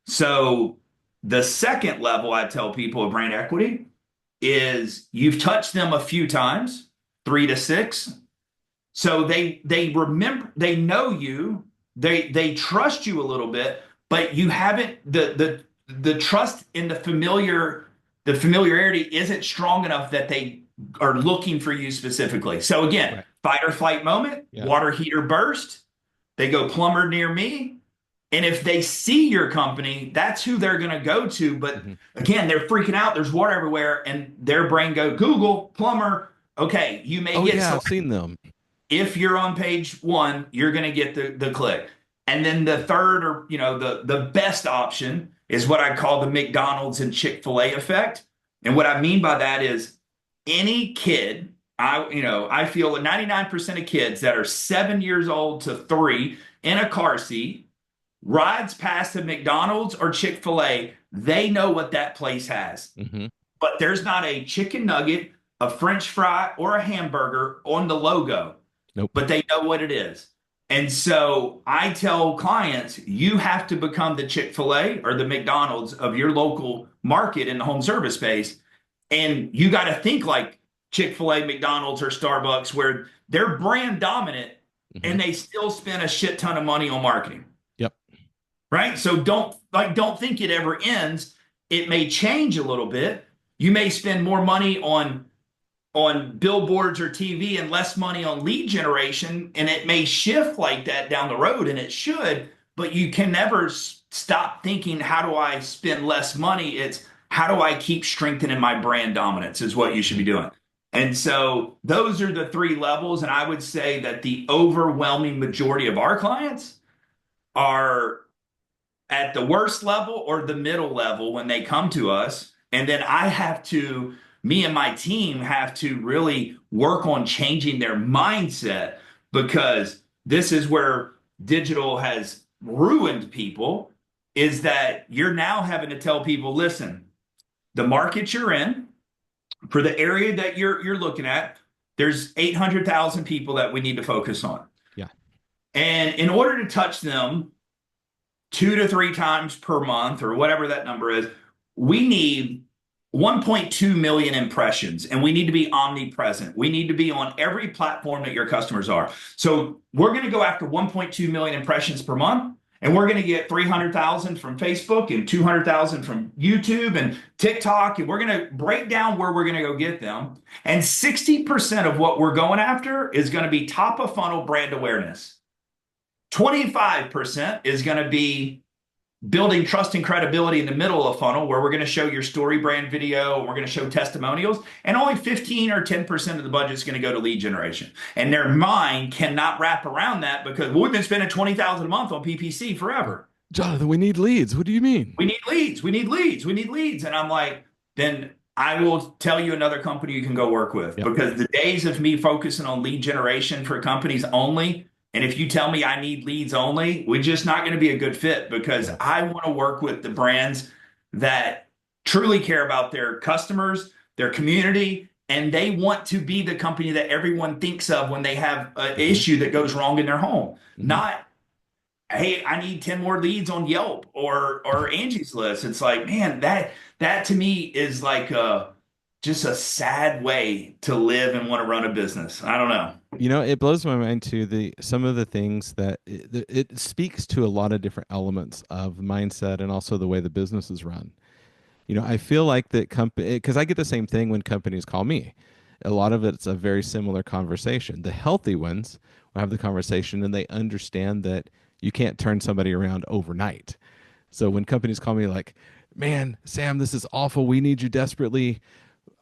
So the second level I tell people of brand equity is you've touched them a few times, 3 to 6. So they remember, they know you, they trust you a little bit, but you haven't the trust in the familiarity isn't strong enough that they are looking for you specifically. So again, Right. fight or flight moment, Yeah. water heater burst, they go plumber near me. And if they see your company, that's who they're going to go to. But Hmm. again, they're freaking out. There's water everywhere, and their brain go Google plumber. Okay, you may Oh get yeah, I've selected. seen them. If you're on page one, you're going to get the click. And then the third, or the best option is what I call the McDonald's and Chick-fil-A effect. And what I mean by that is any kid, I feel that 99% of kids that are 7 years old to 3 in a car seat rides past a McDonald's or Chick-fil-A, they know what that place has. Hmm. But there's not a chicken nugget, a French fry, or a hamburger on the logo, Nope. but they know what it is. And so I tell clients, you have to become the Chick-fil-A or the McDonald's of your local market in the home service space. And you got to think like Chick-fil-A, McDonald's, or Starbucks, where they're brand dominant Hmm. and they still spend a shit ton of money on marketing. Yep. Right? So don't think it ever ends. It may change a little bit. You may spend more money on billboards or TV and less money on lead generation, and it may shift like that down the road, and it should, but you can never stop thinking, how do I spend less money? It's how do I keep strengthening my brand dominance is what you should be Hmm. doing. And so those are the three levels. And I would say that the overwhelming majority of our clients are at the worst level or the middle level when they come to us. And then me and my team have to really work on changing their mindset because this is where digital has ruined people is that you're now having to tell people, listen, the market you're in for the area that you're looking at, there's 800,000 people that we need to focus on. Yeah. And in order to touch them, 2 to 3 times per month or whatever that number is, we need 1.2 million impressions and we need to be omnipresent. We need to be on every platform that your customers are. So we're going to go after 1.2 million impressions per month. And we're going to get 300,000 from Facebook and 200,000 from YouTube and TikTok. And we're going to break down where we're going to go get them. And 60% of what we're going after is going to be top of funnel brand awareness. 25% is going to be building trust and credibility in the middle of funnel where we're going to show your story brand video, we're going to show testimonials, and only 15 or 10% of the budget is going to go to lead generation. And their mind cannot wrap around that because we've been spending 20,000 a month on PPC forever. Jonathan, we need leads. What do you mean? We need leads, we need leads, we need leads. And I'm like, then I will tell you another company you can go work with Yep. because the days of me focusing on lead generation for companies only, and if you tell me I need leads only, we're just not going to be a good fit because Yes. I want to work with the brands that truly care about their customers, their community, and they want to be the company that everyone thinks of when they have an Hmm. issue that goes wrong in their home. Hmm. Not, hey, I need 10 more leads on Yelp or Angie's List. It's like, man, that to me is like just a sad way to live and want to run a business. I don't know. It blows my mind too. The some of the things that it speaks to a lot of different elements of mindset and also the way the business is run. I feel like that company because I get the same thing when companies call me. A lot of it's a very similar conversation. The healthy ones will have the conversation and they understand that you can't turn somebody around overnight. So when companies call me like, "Man, Sam, this is awful. We need you desperately.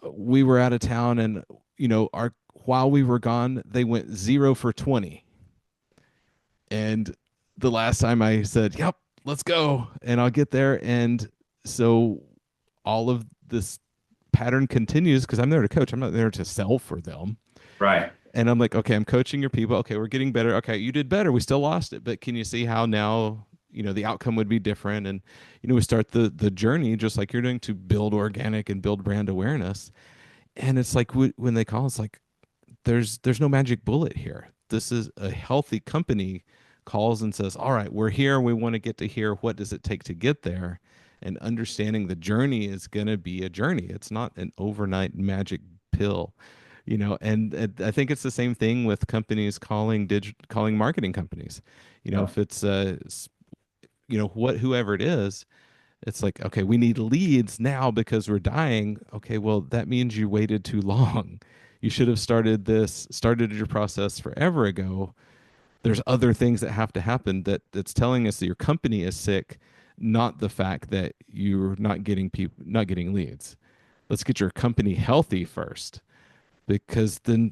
We were out of town and our while we were gone, they went 0 for 20." And the last time I said, "Yep, let's go," and I'll get there, and so all of this pattern continues because I'm there to coach. I'm not there to sell for them. Right. And I'm like, okay, I'm coaching your people. Okay, we're getting better. Okay, you did better. We still lost it, but can you see how now the outcome would be different? And we start the journey just like you're doing to build organic and build brand awareness. And it's like when they call, it's like there's no magic bullet here. This is a healthy company calls and says, "All right, we're here. We want to get to here. What does it take to get there?" And understanding the journey is going to be a journey. It's not an overnight magic pill, and I think it's the same thing with companies calling marketing companies. Yeah. If it's whoever it is, it's like, okay, we need leads now because we're dying. Okay, well, that means you waited too long. You should have started your process forever ago. There's other things that have to happen that's telling us that your company is sick, not the fact that you're not getting leads. Let's get your company healthy first, because then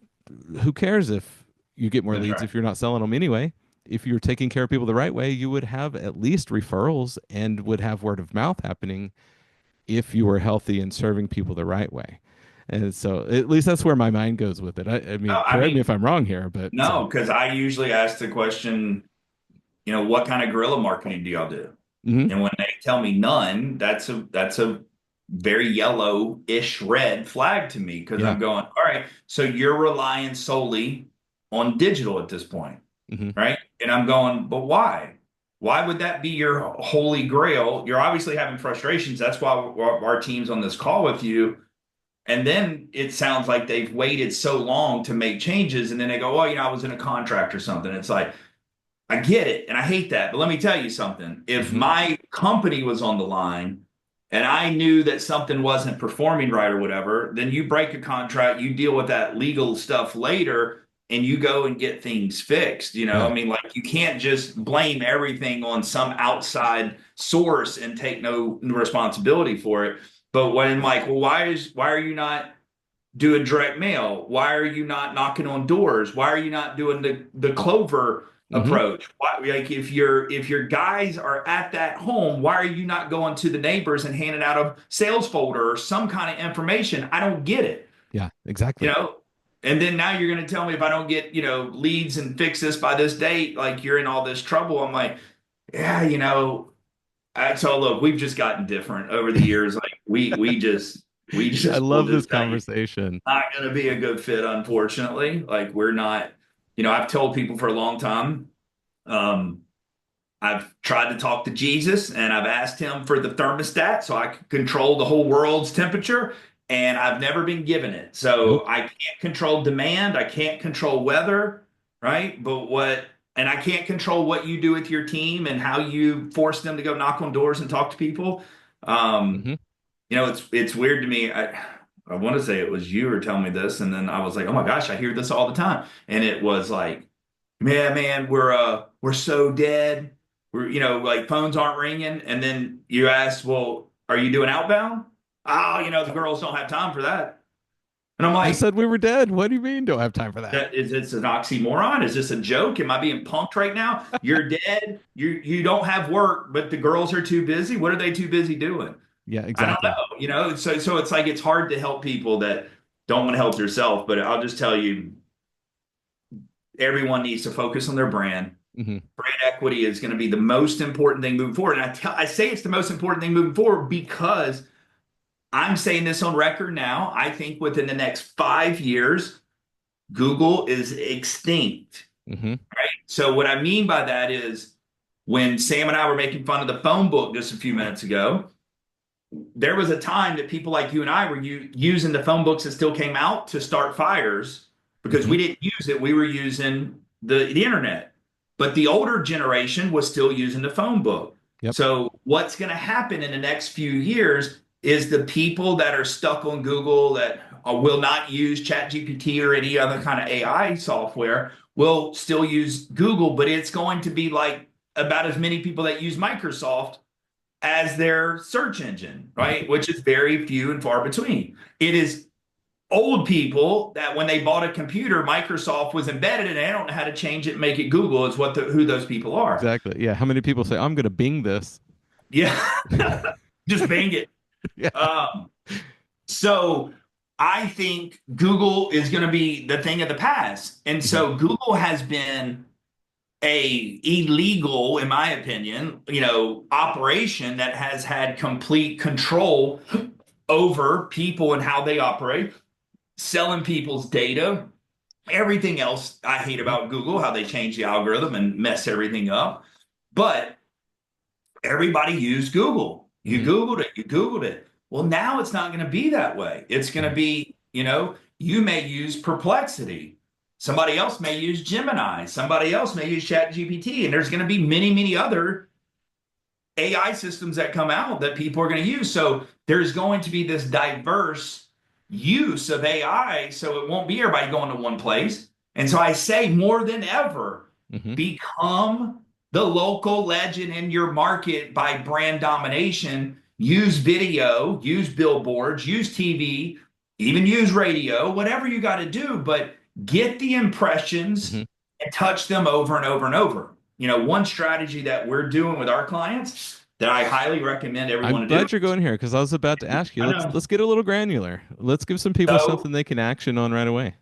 who cares if you get more That's leads right. if you're not selling them anyway? If you're taking care of people the right way, you would have at least referrals and would have word of mouth happening if you were healthy and serving people the right way. And so at least that's where my mind goes with it. I No, mean, I correct me mean, if I'm wrong here, but no, because I usually ask the question, what kind of guerrilla marketing do y'all do? mhm. And when they tell me none, that's a very yellow-ish red flag to me because Yeah. I'm going, all right, so you're relying solely on digital at this point, Hmm. right? And I'm going, but why? Why would that be your holy grail? You're obviously having frustrations. That's why our team's on this call with you. And then it sounds like they've waited so long to make changes. And then they go, well, I was in a contract or something. It's like, I get it. And I hate that. But let me tell you something. If Hmm. my company was on the line and I knew that something wasn't performing right or whatever, then you break a contract, you deal with that legal stuff later, and you go and get things fixed. Yeah. I mean, like you can't just blame everything on some outside source and take no responsibility for it. But when like, well, why are you not doing direct mail? Why are you not knocking on doors? Why are you not doing the Clover Hmm. approach? Why, like if your guys are at that home, why are you not going to the neighbors and handing out a sales folder or some kind of information? I don't get it, Yeah, you exactly. know? And then now you're going to tell me if I don't get, leads and fix this by this date, like you're in all this trouble. I'm like, yeah, so look, we've just gotten different over the years. Like we I just will love this just tell you conversation. not going to be a good fit, unfortunately. Like we're not, I've told people for a long time, um, I've tried to talk to Jesus and I've asked him for the thermostat so I can control the whole world's temperature, and I've never been given it. Nope. So I can't control demand, I can't control weather, right? And I can't control what you do with your team and how you force them to go knock on doors and talk to people. Um, Hmm. it's weird to me. I want to say it was you who were telling me this, and then I was like, oh my gosh, I hear this all the time. And it was like, man, we're so dead. We're like phones aren't ringing. And then you ask, well, are you doing outbound? Oh, the girls don't have time for that. And I'm I like, said we were dead. What do you mean don't have time for that? that is this an oxymoron? Is this a joke? Am I being punked right now? You're dead. You don't have work, but the girls are too busy. What are they too busy doing? Yeah, I don't exactly. know, so it's like it's hard to help people that don't want to help themselves. But I'll just tell you, everyone needs to focus on their brand. Hmm. Brand equity is going to be the most important thing moving forward. And I say it's the most important thing moving forward because I'm saying this on record now. I think within the next 5 years, Google is extinct. Hmm. So what I mean by that is when Sam and I were making fun of the phone book just a few minutes ago, there was a time that people like you and I were using the phone books that still came out to start fires because Hmm. we didn't use it. We were using the internet. But the older generation was still using the phone book. Yep. So what's going to happen in the next few years is the people that are stuck on Google that will not use ChatGPT or any other kind of AI software will still use Google, but it's going to be like about as many people that use Microsoft as their search engine, right? Which is very few and far between. It is old people that when they bought a computer, Microsoft was embedded and they don't know how to change it and make it Google is who those people are. Exactly. Yeah. How many people say I'm going to Bing this? Yeah, just bang it. Yeah. Um, so I think Google is going to be the thing of the past. And Hmm. so Google has been a illegal, in my opinion, operation that has had complete control over people and how they operate, selling people's data, everything else I hate Hmm. about Google, how they change the algorithm and mess everything up. But everybody used Google. You Hmm. Googled it, you Googled it. Well, now it's not going to be that way. It's going to Yeah. be, you may use Perplexity. Somebody else may use Gemini. Somebody else may use ChatGPT. And there's going to be many, many other AI systems that come out that people are going to use. So there's going to be this diverse use of AI. So it won't be everybody going to one place. And so I say more than ever, Hmm. become the local legend in your market by brand domination. Use video, use billboards, use TV, even use radio, whatever you got to do, but get the impressions Hmm. and touch them over and over and over. One strategy that we're doing with our clients that I highly recommend I'm everyone to do. glad you're going here because I was about to ask you. I Let's know. let's get a little granular. Let's give some people So something they can action on right away.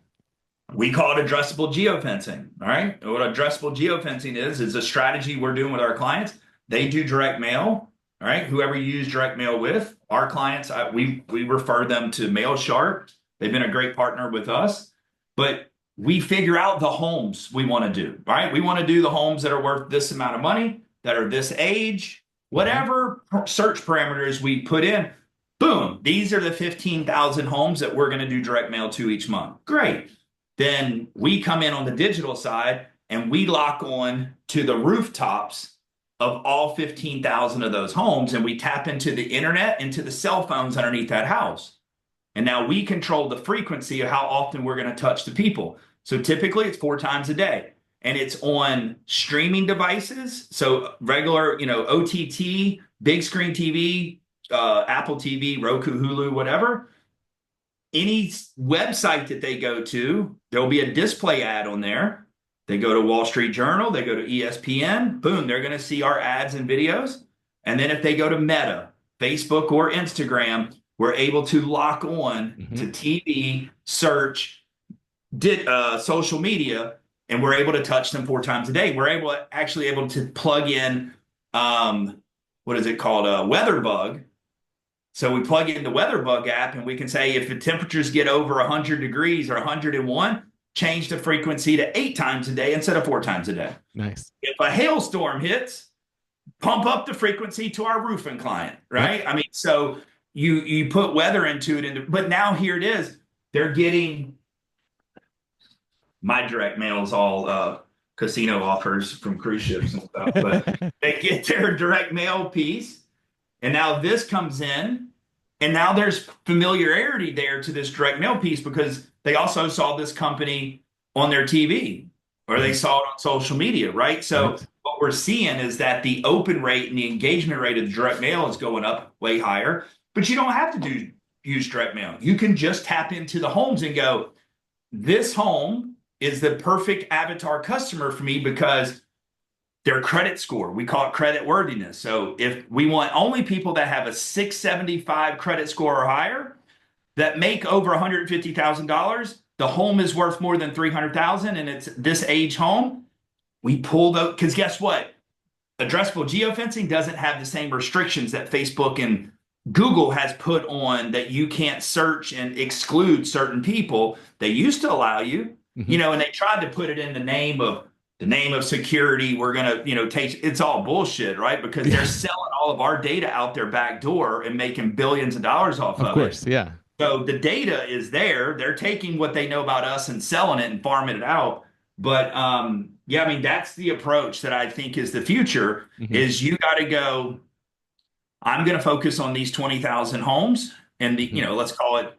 we call it addressable geofencing. All right. What addressable geofencing is a strategy we're doing with our clients. They do direct mail. All right. Whoever you use direct mail with, our clients, we refer them to Mail Sharp. They've been a great partner with us. But we figure out the homes we want to do, right? We want to do the homes that are worth this amount of money, that are this age, Hmm. whatever search parameters we put in. Boom, these are the 15,000 homes that we're going to do direct mail to each month. Great. Then we come in on the digital side and we lock on to the rooftops of all 15,000 of those homes, and we tap into the internet, into the cell phones underneath that house. And now we control the frequency of how often we're going to touch the people. So typically it's 4 times a day. And it's on streaming devices. So regular, OTT, big screen TV, Apple TV, Roku, Hulu, whatever. Any website that they go to, there'll be a display ad on there. They go to Wall Street Journal, they go to ESPN, boom, they're going to see our ads and videos. And then if they go to Meta, Facebook, or Instagram, we're able to lock on Hmm. to TV, search, social media, and we're able to touch them 4 times a day. We're able to plug in, what is it called, a weather bug. So we plug in the weather bug app, and we can say if the temperatures get over 100 degrees or 101, change the frequency to 8 times a day instead of 4 times a day. Nice. If a hailstorm hits, pump up the frequency to our roofing client, Yep. right? I mean, so you put weather into it, but now here it is. They're getting my direct mail is all casino offers from cruise ships and stuff, but they get their direct mail piece, and now this comes in, and now there's familiarity there to this direct mail piece because they also saw this company on their TV or they Mhm. saw it on social media, right? So Right. what we're seeing is that the open rate and the engagement rate of the direct mail is going up way higher, but you don't have to use direct mail. You can just tap into the homes and go, this home is the perfect avatar customer for me because their credit score. We call it credit worthiness. So if we want only people that have a 675 credit score or higher that make over $150,000, the home is worth more than 300,000 and it's this age home, we pull those because guess what? Addressable geofencing doesn't have the same restrictions that Facebook and Google has put on that you can't search and exclude certain people. They used to allow you, Hmm. and they tried to put it in the name of security. We're gonna, take it's all bullshit, right? Because they're Yeah. selling all of our data out their back door and making billions of dollars off Of of it. course. Yeah. So the data is there. They're taking what they know about us and selling it and farming it out. But yeah, I mean that's the approach that I think is the future. Hmm. Is you got to go. I'm going to focus on these 20,000 homes and Hmm. let's call it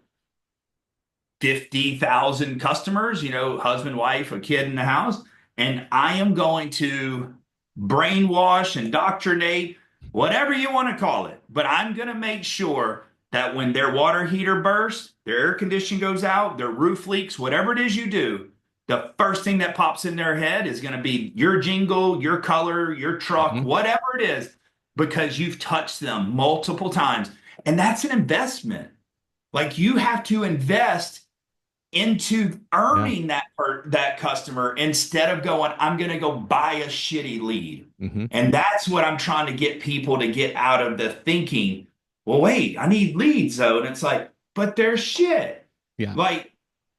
50,000 customers. Husband, wife, a kid in the house, and I am going to brainwash, indoctrinate, whatever you want to call it. But I'm going to make sure that when their water heater bursts, their air conditioning goes out, their roof leaks, whatever it is you do, the first thing that pops in their head is going to be your jingle, your color, your truck, Hmm. whatever it is, because you've touched them multiple times. And that's an investment. Like you have to invest into Yeah. earning that customer instead of going, I'm going to go buy a shitty lead. Hmm. And that's what I'm trying to get people to get out of the thinking, well, wait, I need leads though. And it's like, but they're shit. Yeah. Like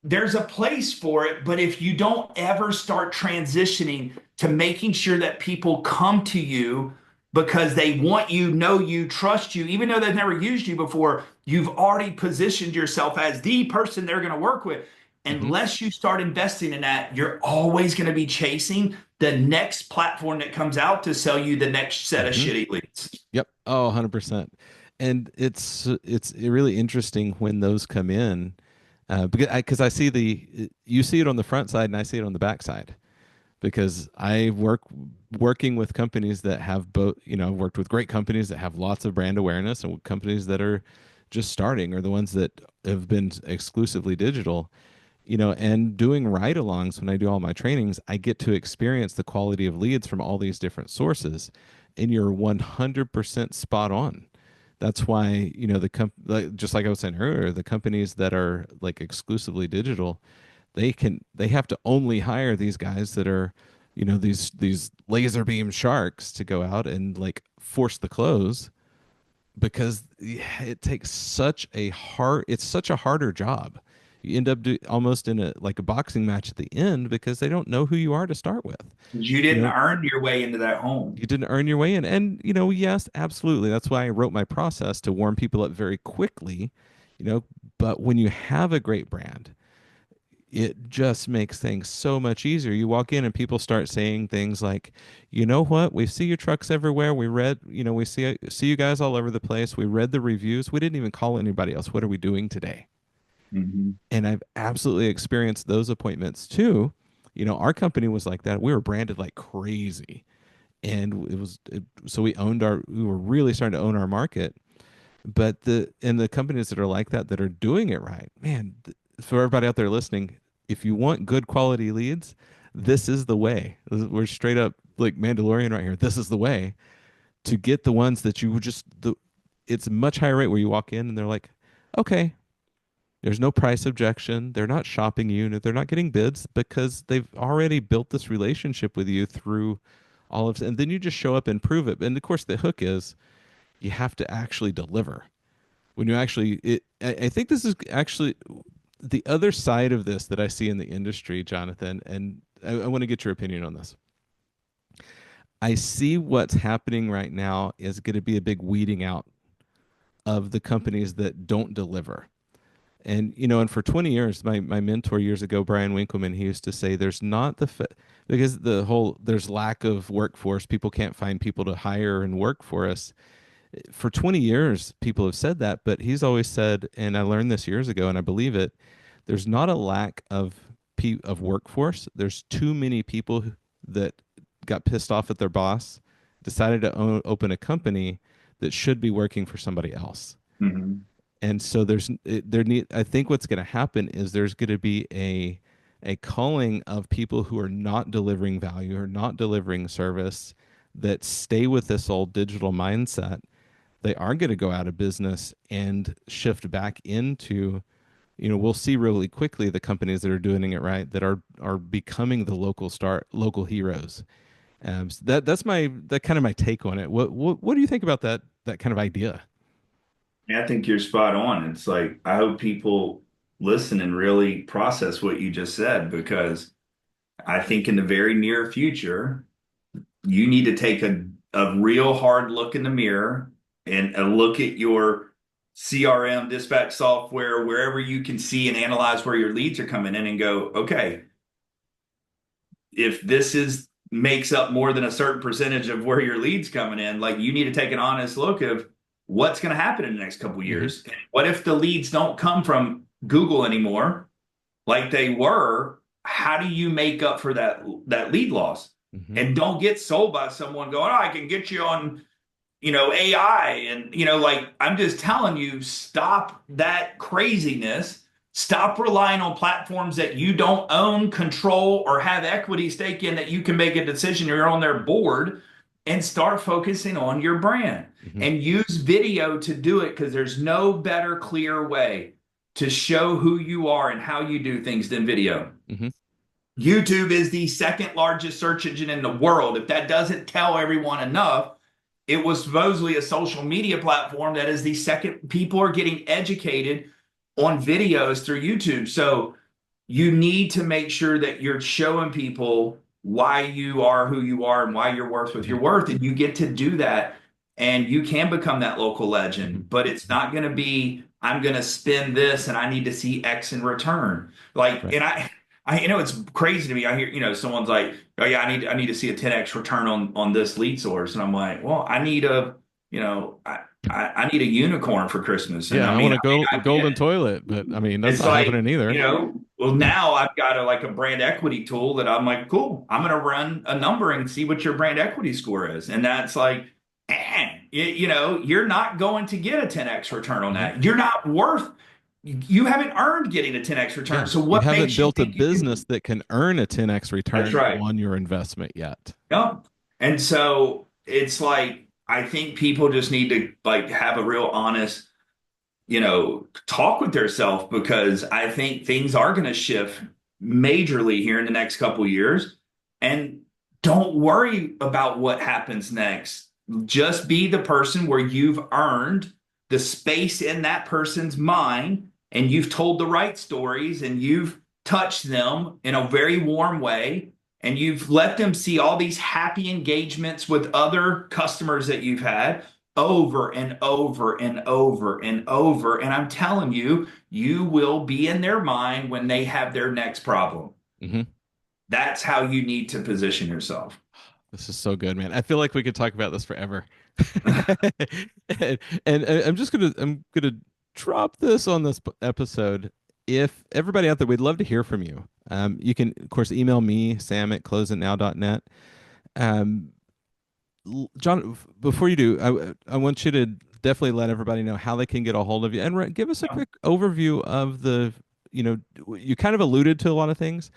there's a place for it, but if you don't ever start transitioning to making sure that people come to you because they want you, know you, trust you, even though they've never used you before, you've already positioned yourself as the person they're going to work with. Hmm. Unless you start investing in that, you're always going to be chasing the next platform that comes out to sell you the next set of Hmm. shitty leads. Yep. Oh, 100%. And it's really interesting when those come in, because I see you see it on the front side and I see it on the back side because I working with companies that have both, I've worked with great companies that have lots of brand awareness and companies that are just starting or the ones that have been exclusively digital, and doing ride-alongs when I do all my trainings, I get to experience the quality of leads from all these different sources, and you're 100% spot on. That's why, just like I was saying earlier, the companies that are like exclusively digital, they have to only hire these guys that are, these laser beam sharks to go out and like force the close because yeah, it's such a harder job. You end up almost in a like a boxing match at the end because they don't know who you are to start with. You You didn't know, earn your way into that home. you didn't earn your way in. And, yes, absolutely. That's why I wrote my process to warm people up very quickly, you know, but when you have a great brand, it just makes things so much easier. You walk in and people start saying things like, you know what? We see your trucks everywhere. We read, we see you guys all over the place. We read the reviews. We didn't even call anybody else. What are we doing today? Hmm. And I've absolutely experienced those appointments too. Our company was like that. We were branded like crazy. And so we were really starting to own our market. But the companies that are like that are doing it right, man, for everybody out there listening, if you want good quality leads, this is the way. We're straight up like Mandalorian right here. This is the way to get the ones that you would it's a much higher rate where you walk in and they're like, okay, there's no price objection. They're not shopping you. They're not getting bids because they've already built this relationship with you through and then you just show up and prove it. And of course, the hook is you have to actually deliver. When you actually, I think this is actually the other side of this that I see in the industry, Jonathan, and I want to get your opinion on this. I see what's happening right now is going to be a big weeding out of the companies that don't deliver. And for 20 years, my mentor years ago, Brian Winkleman, he used to say there's not because there's lack of workforce, people can't find people to hire and work for us. For 20 years, people have said that, but he's always said, and I learned this years ago, and I believe it, there's not a lack of workforce. There's too many people that got pissed off at their boss, decided to open a company that should be working for somebody else. Hmm. And so I think what's going to happen is there's going to be a calling of people who are not delivering value or not delivering service that stay with this old digital mindset. They are going to go out of business and shift back into, we'll see really quickly the companies that are doing it right that are becoming the local heroes. So that kind of my take on it. What do you think about that kind of idea? I think you're spot on. It's like, I hope people listen and really process what you just said, because I think in the very near future, you need to take a real hard look in the mirror and a look at your CRM dispatch software, wherever you can see and analyze where your leads are coming in, and go, okay, if this is makes up more than a certain percentage of where your leads coming in, like, you need to take an honest look of what's going to happen in the next couple of Mm-hmm. years. What if the leads don't come from Google anymore like they were? How do you make up for that lead loss? Mm-hmm. And don't get sold by someone going, oh, I can get you on, AI. And, like, I'm just telling you, stop that craziness. Stop relying on platforms that you don't own, control, or have equity stake in, that you can make a decision. You're on their board, and start focusing on your brand Mm-hmm. and use video to do it, because there's no better, clear way to show who you are and how you do things than video. Mm-hmm. YouTube is the second largest search engine in the world. If that doesn't tell everyone enough, it was supposedly a social media platform that is the second. People are getting educated on videos through YouTube. So you need to make sure that you're showing people why you are who you are and why you're worth what Mm-hmm. you're worth. And you get to do that, and you can become that local Mm-hmm. legend, but it's not going to be, I'm going to spend this and I need to see X in return. Like, Right. and it's crazy to me. I hear, someone's like, oh yeah, I need to see a 10x return on this lead source. And I'm like, well, I need a, I need a unicorn for Christmas. And Yeah, I I mean, want a I get golden it. toilet, but I mean that's It's not like, happening either. well, now I've got like a brand equity tool that I'm like, cool, I'm going to run a number and see what your brand equity score is. And that's like, you're not going to get a 10x return on Mm-hmm. that. You're not worth, you haven't earned getting a 10x return. Yeah, So you what haven't makes you built a think you business can? that can earn a 10x That's return right. on your investment yet. Yep. And so it's like, I think people just need to like have a real honest, talk with themselves, because I think things are going to shift majorly here in the next couple of years. And don't worry about what happens next. Just be the person where you've earned the space in that person's mind, and you've told the right stories and you've touched them in a very warm way and you've let them see all these happy engagements with other customers that you've had over and over and over and over. And I'm telling you, you will be in their mind when they have their next problem. Hmm. That's how you need to position yourself. This is so good, man. I feel like we could talk about this forever. I'm gonna drop this on this episode. If everybody out there, we'd love to hear from you. You can, of course, email me, sam@closeitnow.net. Um, John, before you do, I want you to definitely let everybody know how they can get a hold of you and give us a quick overview of you kind of alluded to a lot of things,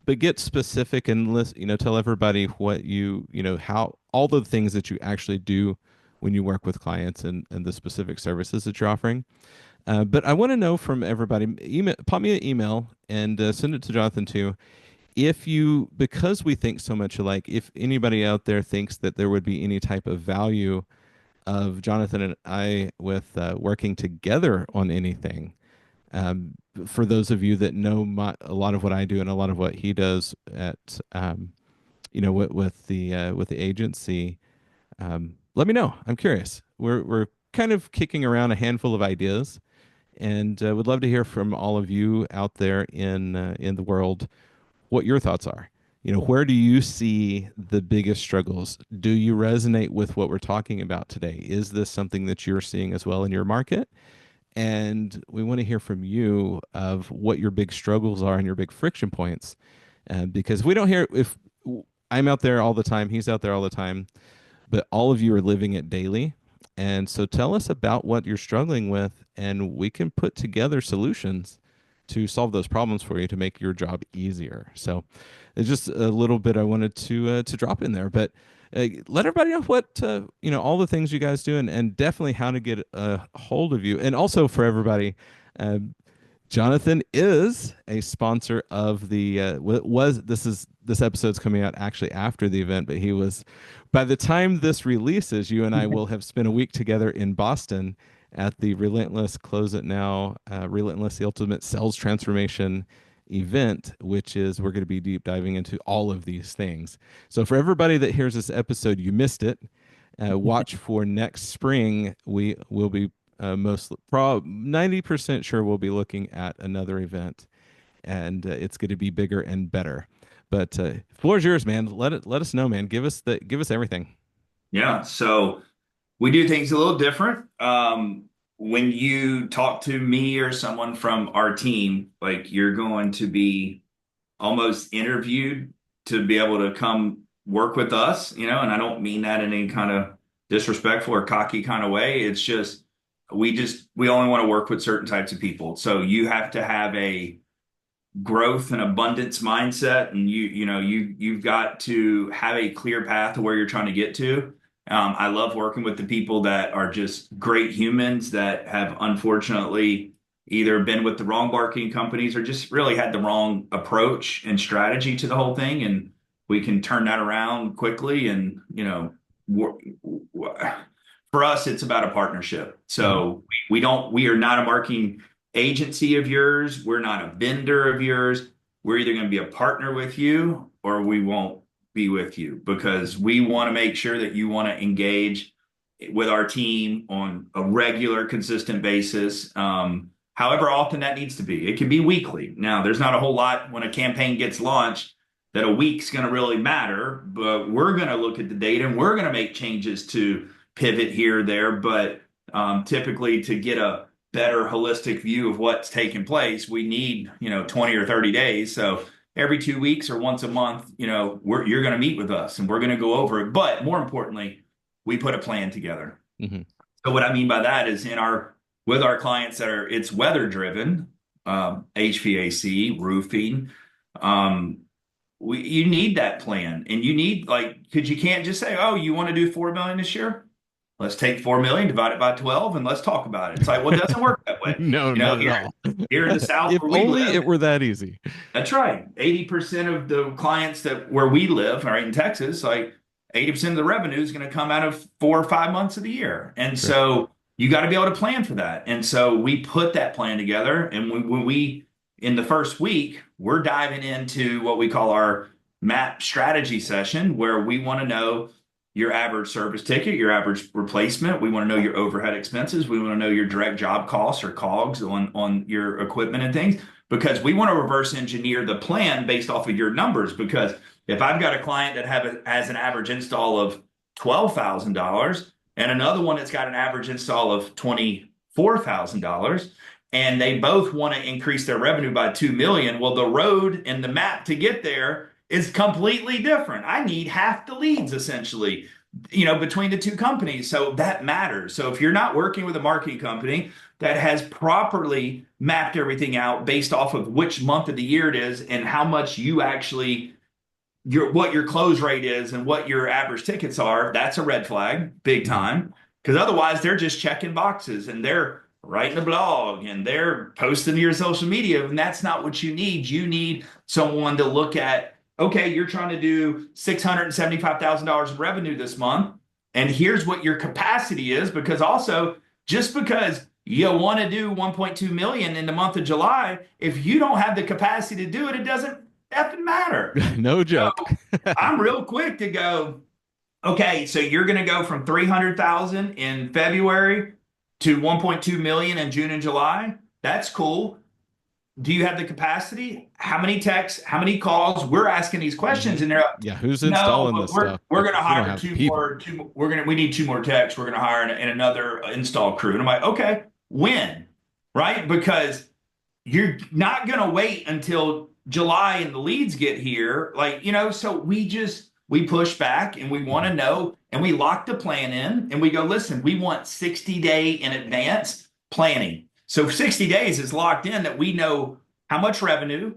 but get specific and list, tell everybody what how all the things that you actually do when you work with clients and the specific services that you're offering. But I want to know from everybody, pop me an email and send it to Jonathan too. If you, because we think so much alike, if anybody out there thinks that there would be any type of value of Jonathan and I with working together on anything, um, for those of you that know a lot of what I do and a lot of what he does at, with the agency, let me know. I'm curious. We're kind of kicking around a handful of ideas, and would love to hear from all of you out there in the world what your thoughts are. Where do you see the biggest struggles? Do you resonate with what we're talking about today? Is this something that you're seeing as well in your market? And we want to hear from you of what your big struggles are and your big friction points. Because we don't hear if I'm out there all the time, he's out there all the time, but all of you are living it daily. And so tell us about what you're struggling with, and we can put together solutions to solve those problems for you to make your job easier. So it's just a little bit I wanted to drop in there, but let everybody know what all the things you guys do, and definitely how to get a hold of you, and also for everybody. Uh, Jonathan is a sponsor of the was this episode's coming out actually after the event, but he was, by the time this releases, you and I will have spent a week together in Boston at the Relentless Close It Now, Relentless the Ultimate Sales Transformation event, which is we're going to be deep diving into all of these things. So for everybody that hears this episode, you missed it. Watch for next spring. We will be most 90% sure we'll be looking at another event, and it's going to be bigger and better. But floor is yours, man. Let us know, man. Give us everything. Yeah. So we do things a little different. When you talk to me or someone from our team, like you're going to be almost interviewed to be able to come work with us, and I don't mean that in any kind of disrespectful or cocky kind of way. It's just we only want to work with certain types of people. So you have to have a growth and abundance mindset, and you've got to have a clear path to where you're trying to get to. I love working with the people that are just great humans that have unfortunately either been with the wrong marketing companies or just really had the wrong approach and strategy to the whole thing, and we can turn that around quickly. And for us, it's about a partnership. Hmm. So we are not a marketing agency of yours. We're not a vendor of yours. We're either going to be a partner with you or we won't be with you, because we want to make sure that you want to engage with our team on a regular, consistent basis. However often that needs to be. It can be weekly. Now, there's not a whole lot when a campaign gets launched that a week's going to really matter, but we're going to look at the data and we're going to make changes to pivot here or there. But typically, to get a better holistic view of what's taking place, we need 20 or 30 days. So every 2 weeks or once a month, you're going to meet with us and we're going to go over it. But more importantly, we put a plan together. Hmm. So what I mean by that is with our clients it's weather driven, HVAC, roofing. Um, you need that plan, and you need, because you can't just say, oh, you want to do 4 million this year? Let's take 4 million, divide it by 12, and let's talk about it. It's like, well, it doesn't work that way. No, not at Here, all. here in the South If where we only live, it were that easy. that's right. 80% of the clients that where we live, right in Texas, like 80% of the revenue is going to come out of 4 or 5 months of the year. And Sure. so you got to be able to plan for that. And so we put that plan together. And when we, in the first week, we're diving into what we call our map strategy session, where we want to know your average service ticket, your average replacement. We want to know your overhead expenses. We want to know your direct job costs or COGS on your equipment and things, because we want to reverse engineer the plan based off of your numbers. Because if I've got a client that has an average install of $12,000 and another one that's got an average install of $24,000, and they both want to increase their revenue by 2 million, well, the road and the map to get there is completely different. I need half the leads essentially, between the two companies. So that matters. So if you're not working with a marketing company that has properly mapped everything out based off of which month of the year it is and how much you actually what your close rate is and what your average tickets are, that's a red flag, big Mhm. time. Because otherwise, they're just checking boxes and they're writing a blog and they're posting to your social media, and that's not what you need. You need someone to look at. Okay, you're trying to do $675,000 in revenue this month, and here's what your capacity is. Because also, just because you want to do 1.2 million in the month of July, if you don't have the capacity to do it, it doesn't effing matter. No So joke. I'm real quick to go, okay, so you're going to go from 300,000 in February to 1.2 million in June and July. That's cool. Do you have the capacity? How many texts? How many calls? We're asking these Hmm. questions, and they're like, Yeah, who's no, installing but this we're stuff? we're going to We don't hire have the people. we need two more techs. We're going to hire another install crew. And I'm like, okay, when? Right? Because you're not going to wait until July and the leads get here. So we push back and we want Mhm. to know, and we lock the plan in and we go, listen, we want 60-day in advance planning. So 60 days is locked in, that we know how much revenue,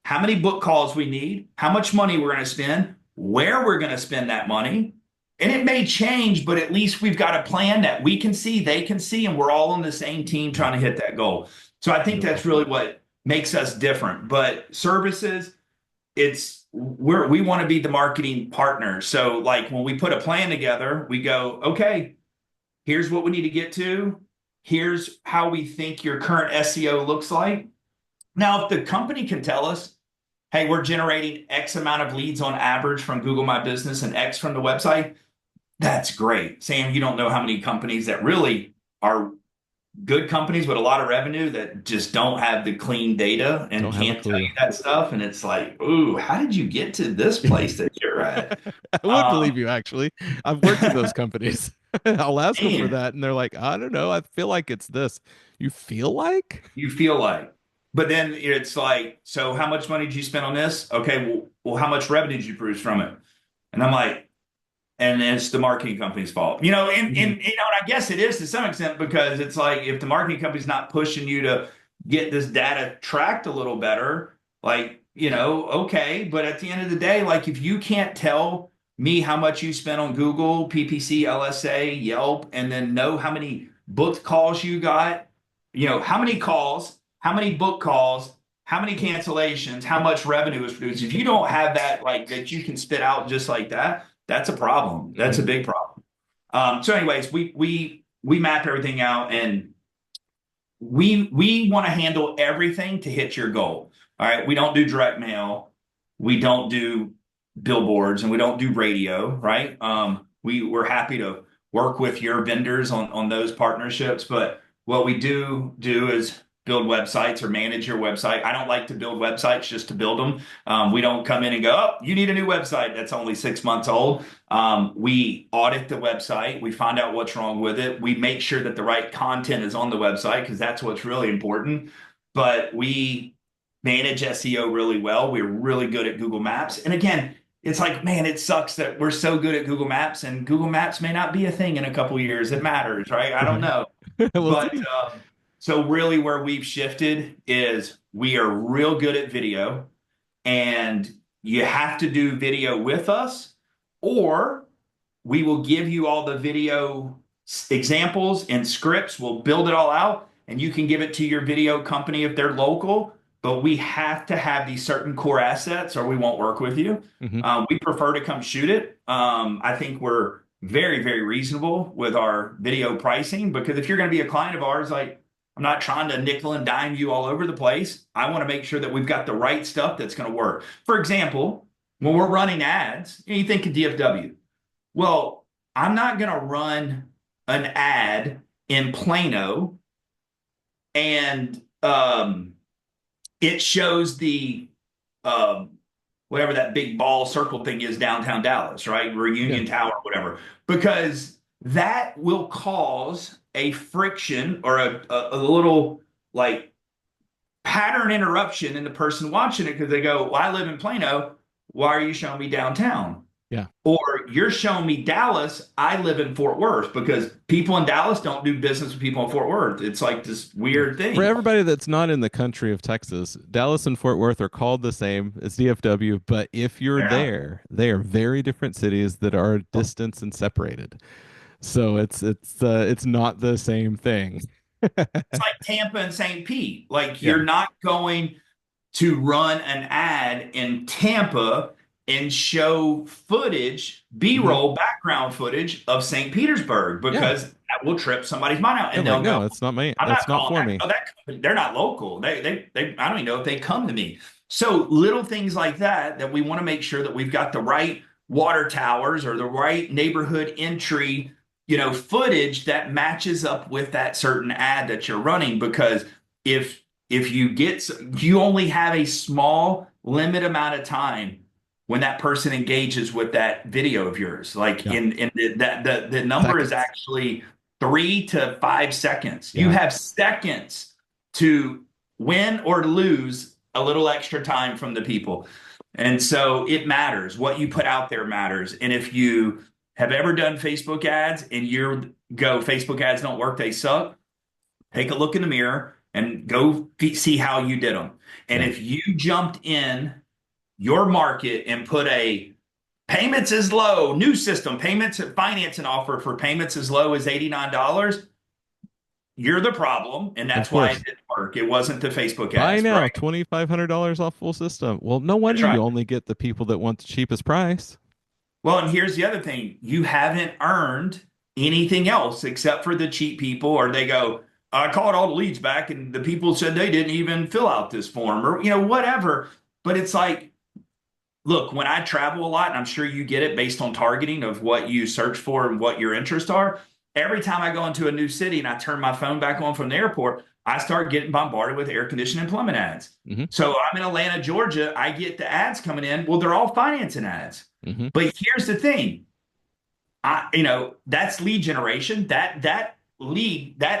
how many book calls we need, how much money we're going to spend, where we're going to spend that money. And it may change, but at least we've got a plan that we can see, they can see, and we're all on the same team Mhm. trying to hit that goal. So I think Beautiful. that's really what makes us different. But services, we want to be the marketing partner. So like when we put a plan together, we go, okay, here's what we need to get to. Here's how we think your current SEO looks like. Now, if the company can tell us, hey, we're generating X amount of leads on average from Google My Business and X from the website, that's great. Sam, you don't know how many companies that really are good companies with a lot of revenue that just don't have the clean data and Don't have a can't tell clue. you that stuff. And it's like, ooh, how did you get to this place that you're at? I would believe you, actually. I've worked at those companies. I'll ask them for Man, that, and they're like, I don't know. I feel like it's this. You feel like? you feel like. But then it's like, so how much money did you spend on this? Okay, well, how much revenue did you produce from it? And I'm like, and it's the marketing company's fault. Mhm. And I guess it is to some extent, because it's like if the marketing company's not pushing you to get this data tracked a little better, okay, but at the end of the day, like if you can't tell me how much you spent on Google, PPC, LSA, Yelp, and then know how many booked calls you got, how many calls, how many book calls, how many cancellations, how much revenue is produced. If you don't have that, like that you can spit out just like that, that's a problem. That's a Mhm. big problem. So, anyways, we map everything out, and we want to handle everything to hit your goal. All right. We don't do direct mail. We don't do billboards, and we don't do radio. Right. We're happy to work with your vendors on those partnerships, but what we do is build websites or manage your website. I don't like to build websites just to build them. We don't come in and go, oh, you need a new website that's only 6 months old. We audit the website. We find out what's wrong with it. We make sure that the right content is on the website, because that's what's really important. But we manage SEO really well. We're really good at Google Maps. And again, it's like, man, it sucks that we're so good at Google Maps, and Google Maps may not be a thing in a couple of years. It matters, right? I don't Right. know. We'll But see. so really where we've shifted is we are real good at video, and you have to do video with us, or we will give you all the video examples and scripts. We'll build it all out, and you can give it to your video company if they're local. But we have to have these certain core assets, or we won't work with you. Hmm. We prefer to come shoot it. I think we're very, very reasonable with our video pricing because if you're going to be a client of ours, like I'm not trying to nickel and dime you all over the place. I want to make sure that we've got the right stuff that's going to work. For example, when we're running ads, you think of DFW. Well, I'm not going to run an ad in Plano and it shows the um, whatever that big ball circle thing is downtown Dallas, right? Yeah. Reunion Tower, whatever, because that will cause a friction or a little like pattern interruption in the person watching it because they go, well, I live in Plano. Why are you showing me downtown? Yeah. Or you're showing me Dallas. I live in Fort Worth because people in Dallas don't do business with people in Fort Worth. It's like this Yeah. weird For thing. everybody that's not in the country of Texas, Dallas and Fort Worth are called the same as DFW, but if you're Yeah. there, they are very different cities that are distanced and separated. So it's not the same thing. It's like Tampa and St. Pete. Like Yeah. you're not going to run an ad in Tampa and show footage, Hmm. B-roll background footage of St. Petersburg Yeah. because that will trip somebody's mind out Yeah. and Like, they'll go, no, it's not me. I'm That's not not calling for that. me. Oh, that company, they're not local. I don't even know if they come to me. So little things like that we want to make sure that we've got the right water towers or the right neighborhood entry, footage that matches up with that certain ad that you're running. Because if you only have a small limit amount of time when that person engages with that video of yours, like Yeah. in the number is Seconds. actually 3 to 5 seconds. You Yeah. have seconds to win or lose a little extra time from the people. And so it matters. What you put out there matters. And if you have ever done Facebook ads and Facebook ads don't work, they suck, take a look in the mirror and go see how you did them. And Yeah. if you jumped in your market and put a payments is low, new system, payments financing offer for payments as low as $89, you're the problem. And Of that's why it course. didn't work. It wasn't the Facebook Buy ads, now, right? $2,500 off full system. Well, no wonder That's you right. only get the people that want the cheapest price. Well, and here's the other thing. You haven't earned anything else except for the cheap people, or they go, I called all the leads back and the people said they didn't even fill out this form or, whatever. But it's like, look, when I travel a lot, and I'm sure you get it based on targeting of what you search for and what your interests are, every time I go into a new city and I turn my phone back on from the airport, I start getting bombarded with air conditioning and plumbing ads. Hmm. So I'm in Atlanta, Georgia. I get the ads coming in. Well, they're all financing ads. Hmm. But here's the thing. That's lead generation. That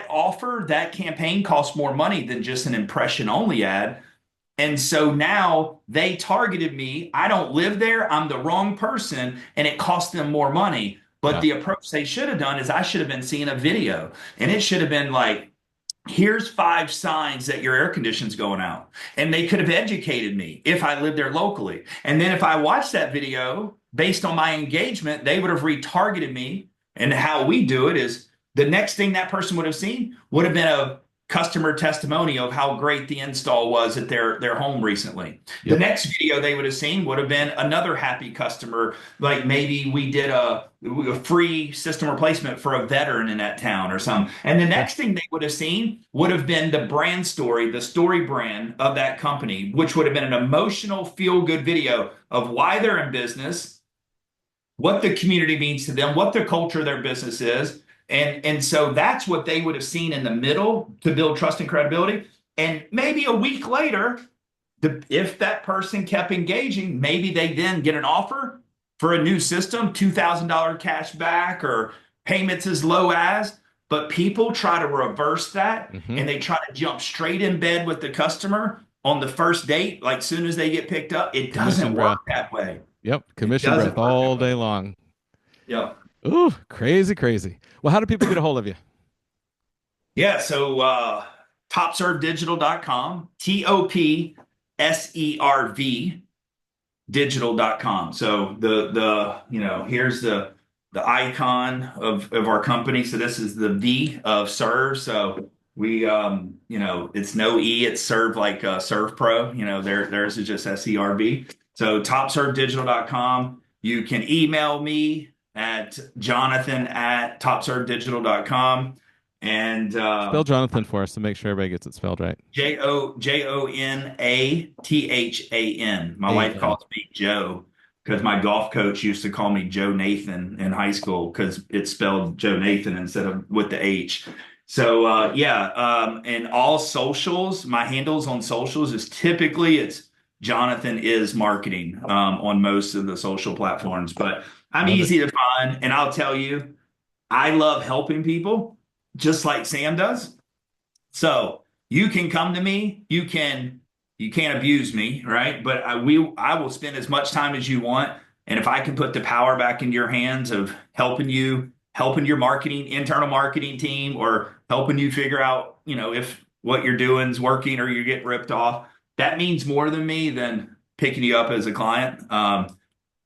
offer, that campaign costs more money than just an impression only ad. And so now they targeted me. I don't live there. I'm the wrong person, and it cost them more money. But Yeah. the approach they should have done is I should have been seeing a video, and it should have been like, here's 5 signs that your air conditioning's going out. And they could have educated me if I lived there locally. And then if I watched that video based on my engagement, they would have retargeted me. And how we do it is the next thing that person would have seen would have been a customer testimonial of how great the install was at their home recently. The Yep. next video they would have seen would have been another happy customer, like maybe we did a free system replacement for a veteran in that town or something. And the Yeah. next thing they would have seen would have been the brand story, the story brand of that company, which would have been an emotional, feel good video of why they're in business, what the community means to them, what the culture of their business is. And so that's what they would have seen in the middle to build trust and credibility. And maybe a week later, if that person kept engaging, maybe they then get an offer for a new system, $2,000 cash back or payments as low as. But people try to reverse that Hmm. and they try to jump straight in bed with the customer on the first date, like soon as they get picked up. It doesn't Commission work breath. that way. Yep. It Commission breath doesn't work all that day way. long. Yeah. Ooh, crazy, crazy. Well, how do people get a hold of you? Yeah. So topservdigital.com, TOPSERV digital.com. So here's the icon of our company. So this is the V of serve. So we it's no E, it's serve like Serve Pro. Theirs is just SERV. So topservdigital.com. You can email me at Jonathan at TopServDigital.com. And Spell Jonathan for us to make sure everybody gets it spelled right. Jonathan. My wife A-N. calls me Joe because my golf coach used to call me Joe Nathan in high school because it's spelled Joe Nathan instead of with the H. So yeah, and all socials, my handles on socials is typically it's Jonathan is marketing on most of the social platforms, but I'm Love it. easy to find, and I'll tell you, I love helping people just like Sam does. So you can come to me. You can't abuse me, right? But I will spend as much time as you want. And if I can put the power back in your hands of helping you, helping your marketing, internal marketing team, or helping you figure out, if what you're doing is working or you get ripped off, that means more than me than picking you up as a client.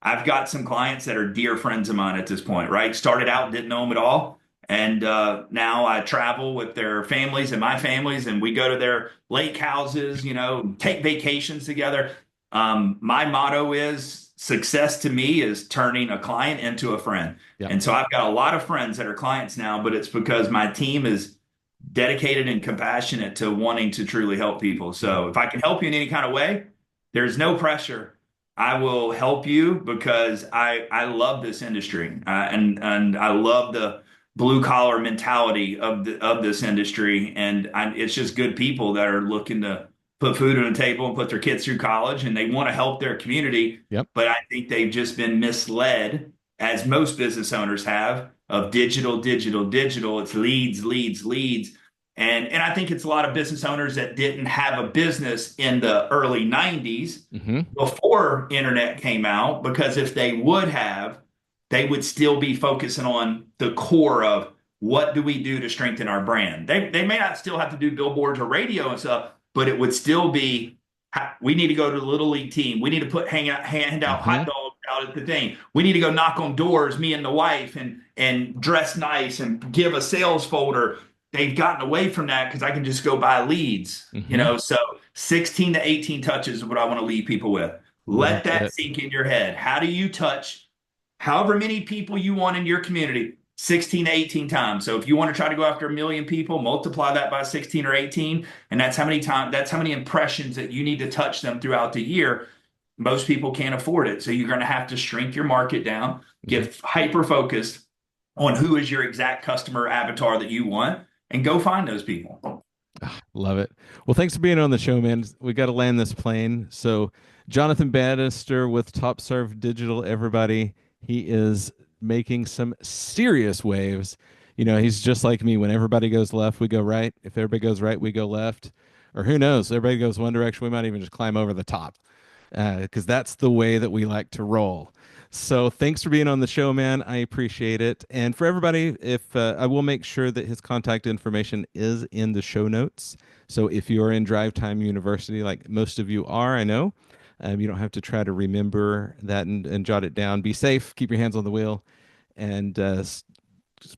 I've got some clients that are dear friends of mine at this point, right? Started out, didn't know them at all. And now I travel with their families and my families, and we go to their lake houses, take vacations together. My motto is success to me is turning a client into a friend. Yep. And so I've got a lot of friends that are clients now, but it's because my team is dedicated and compassionate to wanting to truly help people. Mhm. So if I can help you in any kind of way, there's no pressure. I will help you because I love this industry and I love the blue collar mentality of this industry and it's just good people that are looking to put food on the table and put their kids through college and they want to help their community, Yep. but I think they've just been misled, as most business owners have, of digital, digital, digital. It's leads, leads, leads. And I think it's a lot of business owners that didn't have a business in the early 90s Hmm. before internet came out, because if they would have, they would still be focusing on the core of what do we do to strengthen our brand. They may not still have to do billboards or radio and stuff, but it would still be we need to go to the little league team. We need to hand out Hmm. hot dogs out at the thing. We need to go knock on doors, me and the wife, and dress nice and give a sales folder. They've gotten away from that because I can just go buy leads, Hmm. So 16 to 18 touches is what I want to leave people with. Let Love that it. sink in your head. How do you touch however many people you want in your community? 16 to 18 times. So if you want to try to go after 1 million people, multiply that by 16 or 18, and that's how many impressions that you need to touch them throughout the year. Most people can't afford it. So you're going to have to shrink your market down, Hmm. get hyper focused on who is your exact customer avatar that you want, and go find those people. Love it. Well, thanks for being on the show, man. We got to land this plane. So, Jonathan Bannister with TopServ Digital, everybody. He is making some serious waves. He's just like me. When everybody goes left, we go right. If everybody goes right, we go left. Or who knows? Everybody goes one direction. We might even just climb over the top because that's the way that we like to roll. So thanks for being on the show, man. I appreciate it. And for everybody, if I will make sure that his contact information is in the show notes. So if you are in Drive Time University, like most of you are, I know, you don't have to try to remember that and jot it down. Be safe. Keep your hands on the wheel, and just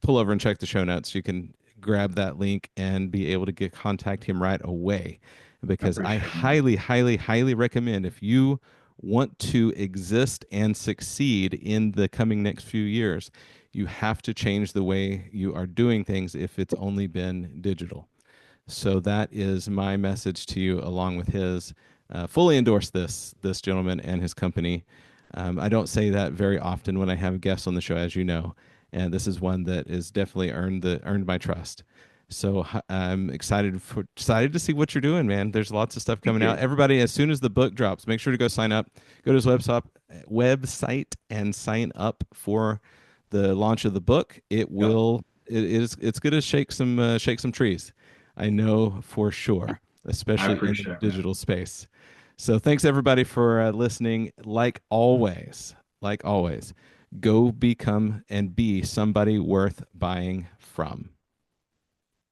pull over and check the show notes. You can grab that link and be able to contact him right away I because I appreciate it, man. highly, highly, highly recommend if you want to exist and succeed in the coming next few years, you have to change the way you are doing things if it's only been digital. So that is my message to you, along with his. Fully endorse this gentleman and his company. I don't say that very often when I have guests on the show, as you know, and this is one that is definitely earned my trust. So I'm excited to see what you're doing, man. There's lots of stuff Thank coming out. you. Everybody, as soon as the book drops, make sure to go sign up. Go to his website and sign up for the launch of the book. Yep. It's going to shake some trees. I know for sure, I especially in the appreciate it, man. digital space. So thanks everybody for listening. Like always, go become and be somebody worth buying from.